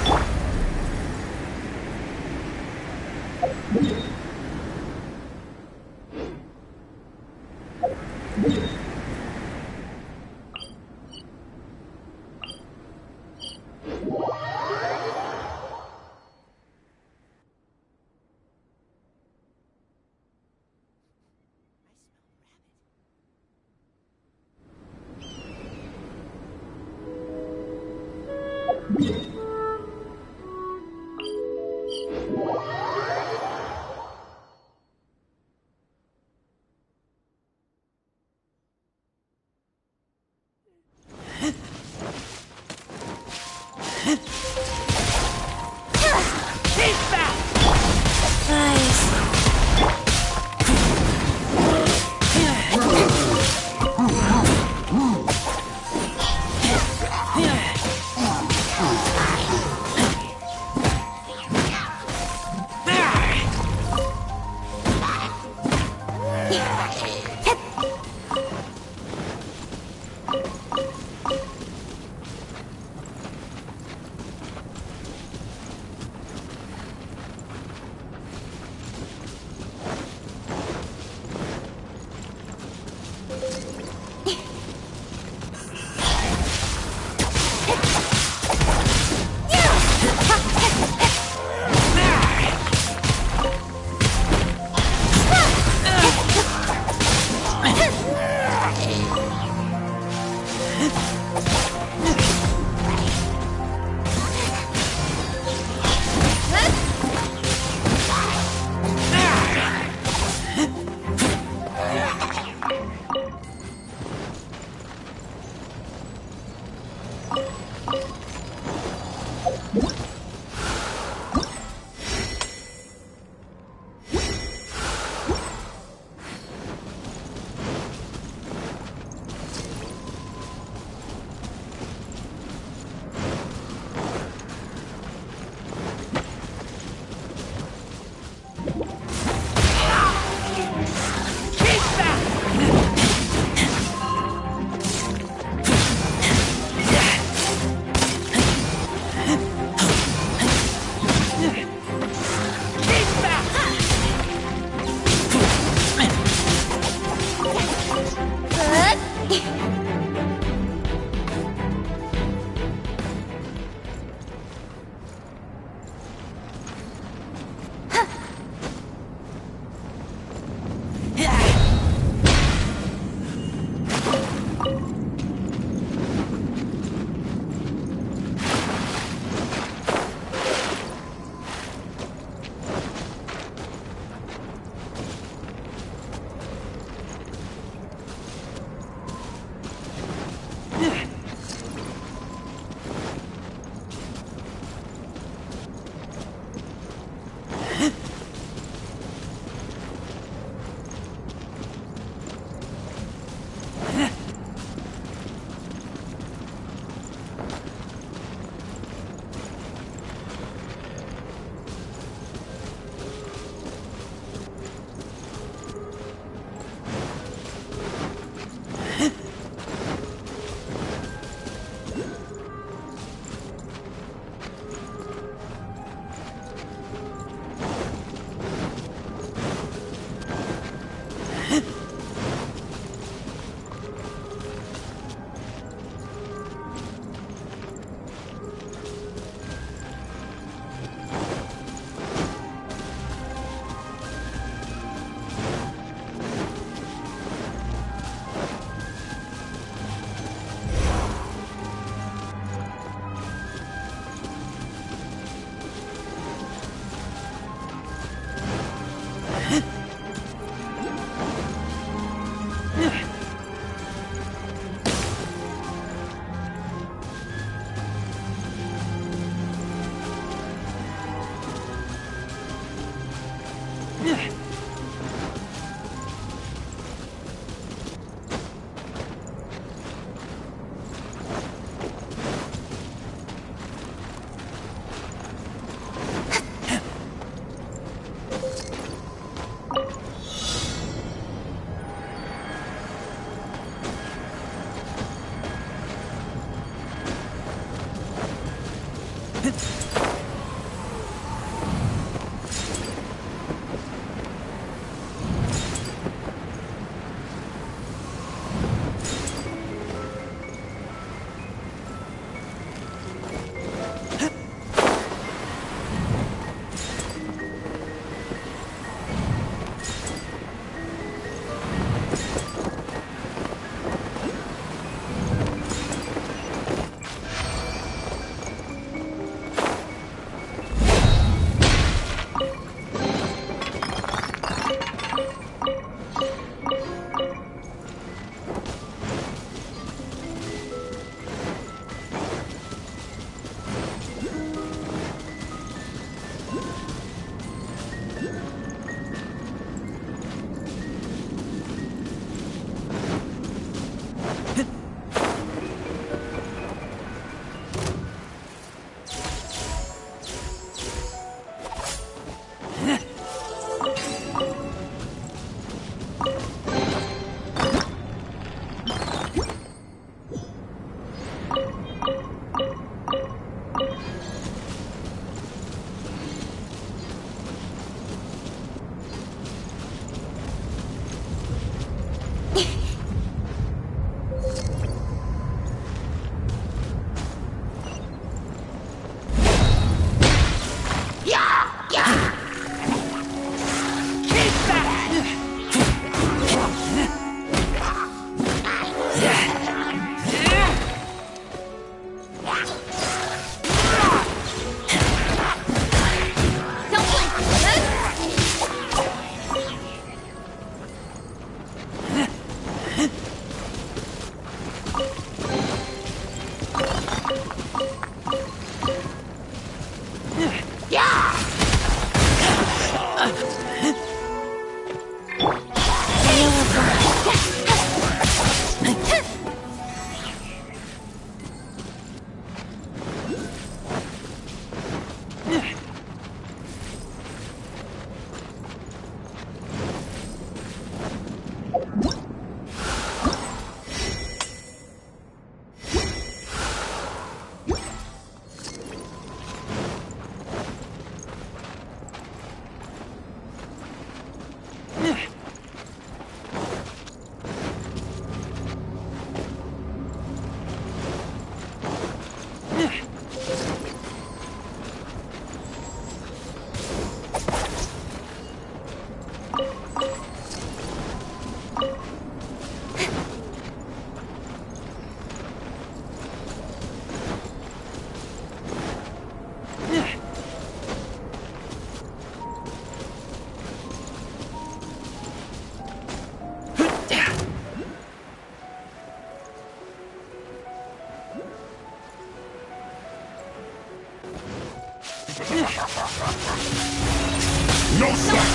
No slack!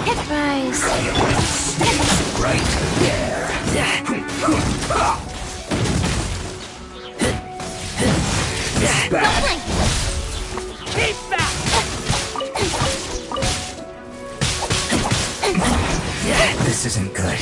Hit rise. Right there. It's bad. Keep back! This isn't good.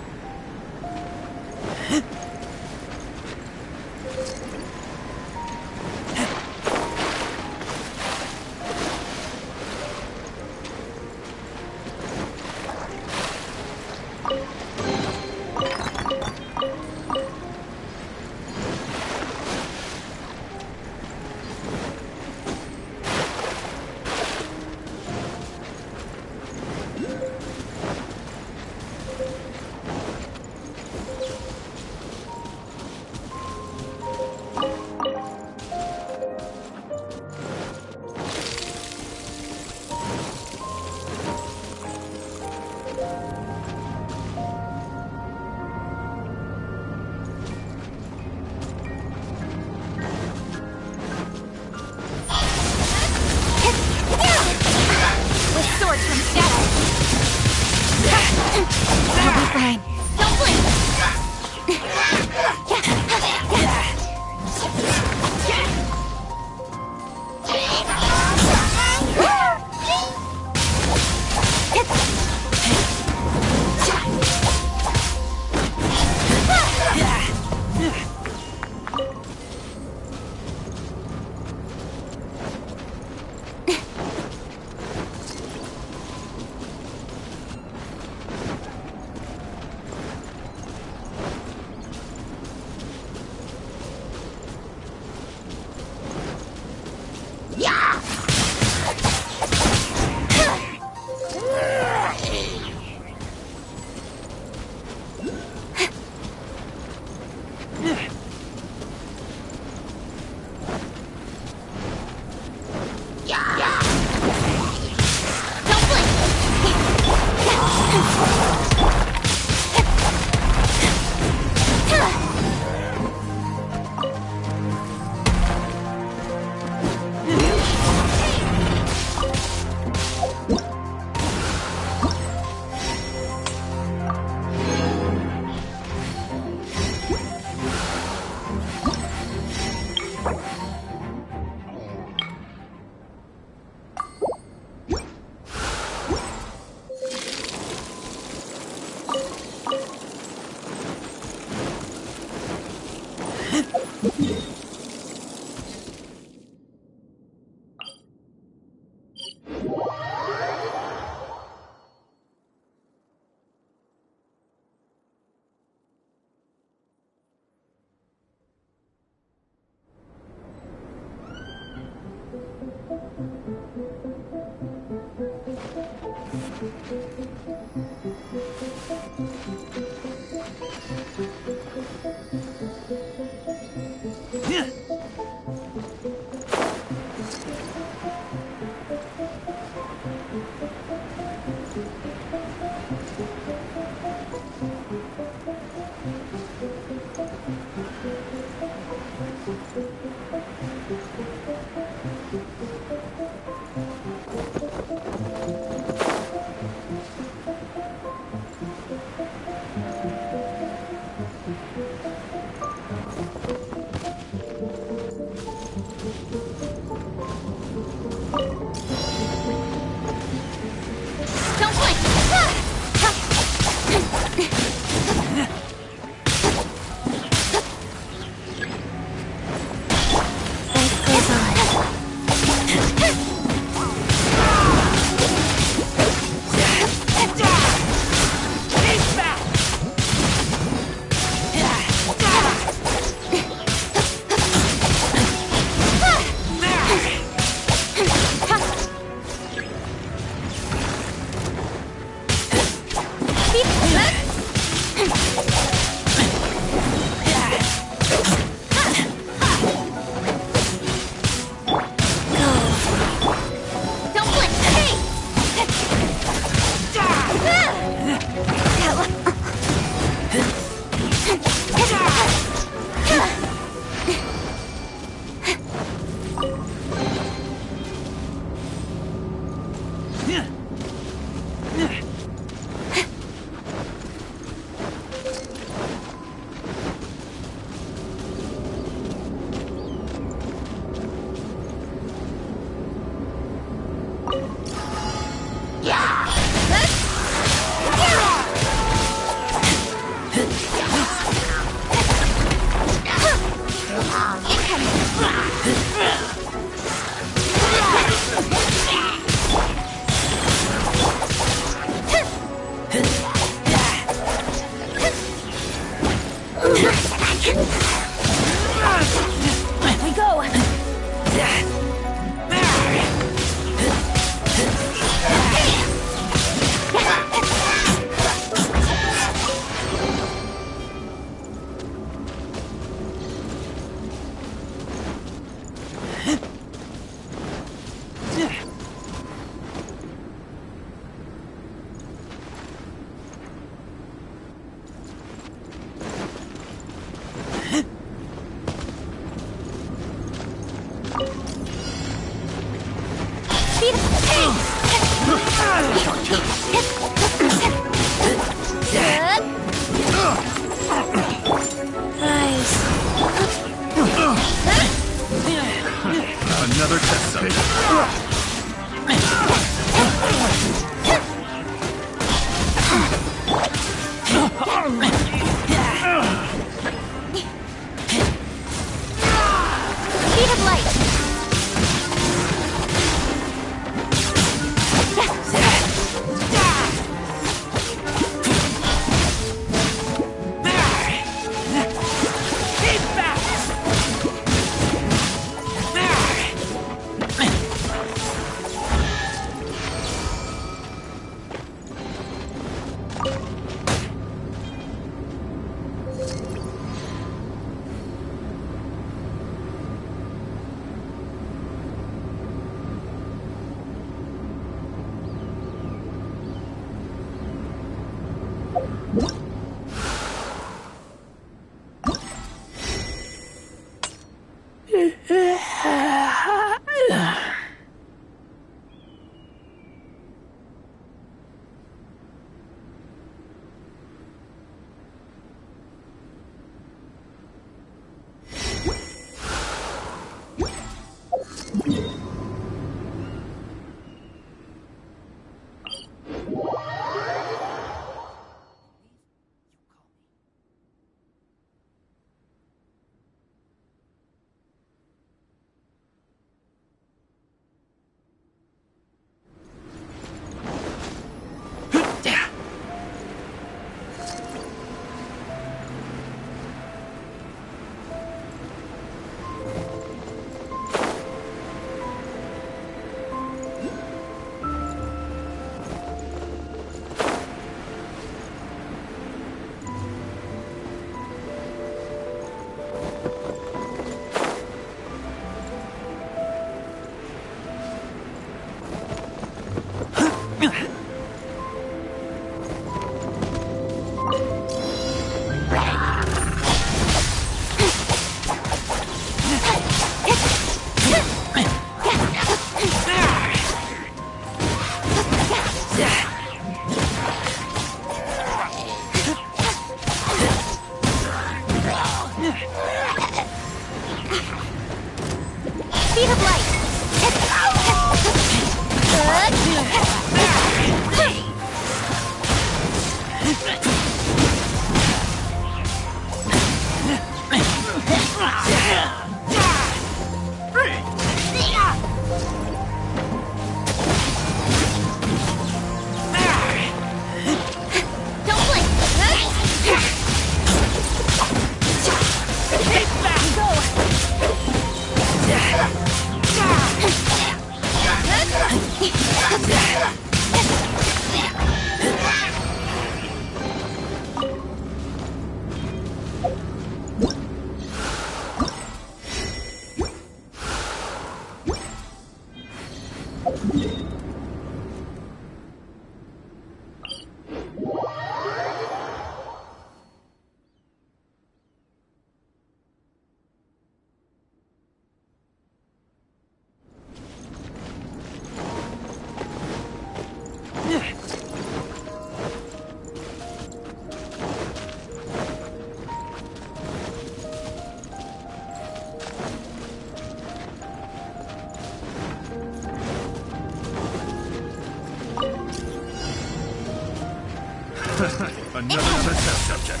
Another test subject.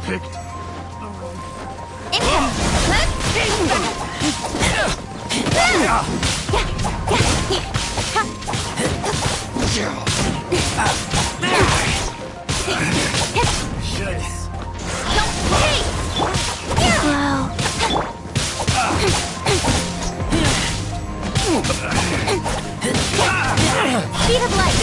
Picked. Speed of light!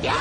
Keep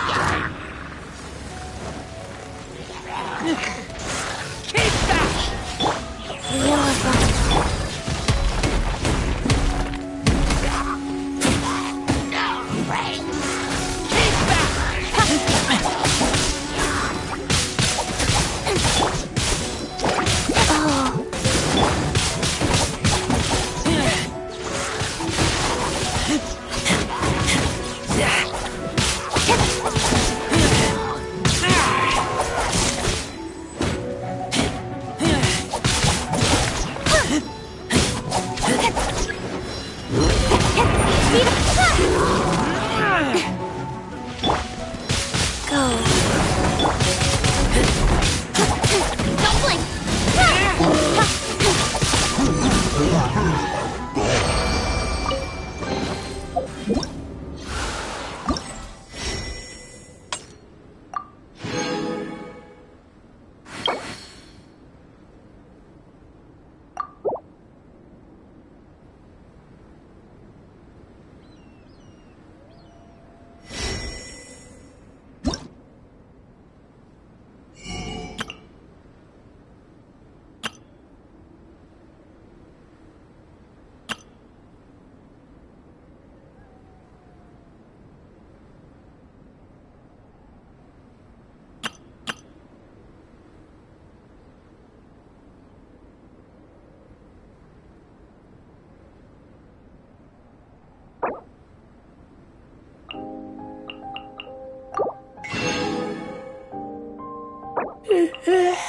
back!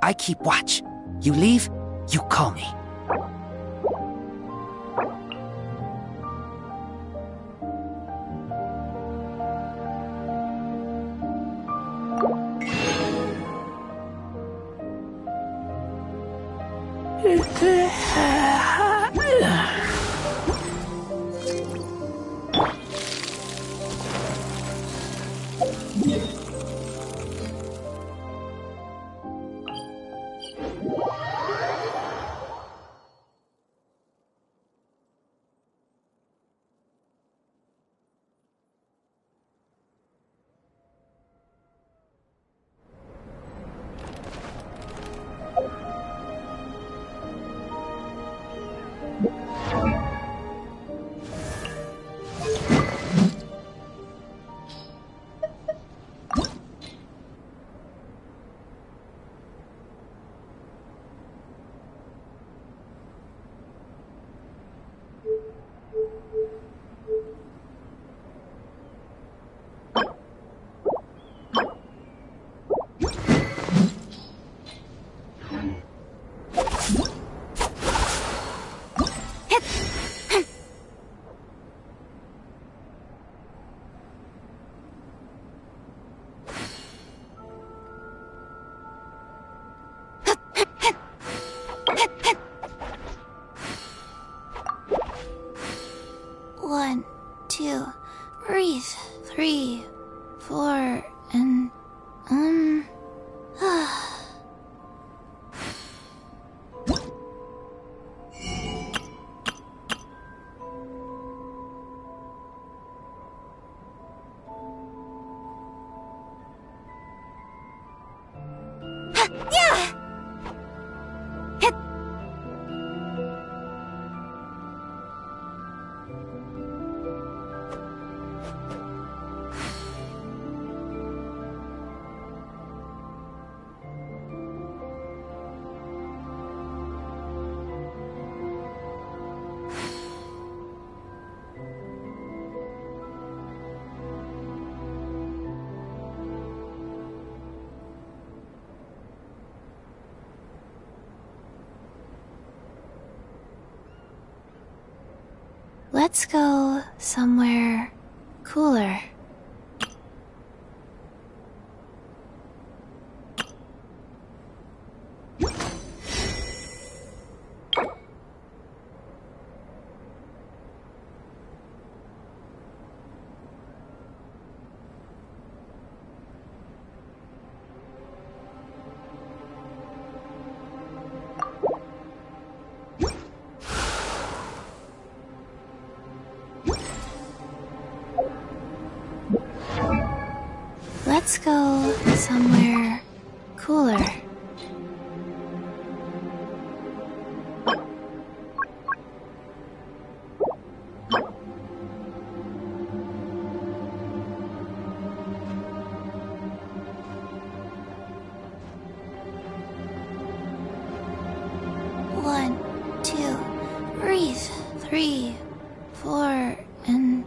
I keep watch. You leave, you call me. One, two, breathe. 3, 4, and let's go somewhere cooler. Let's go somewhere cooler. One, two, breathe. 3, 4, and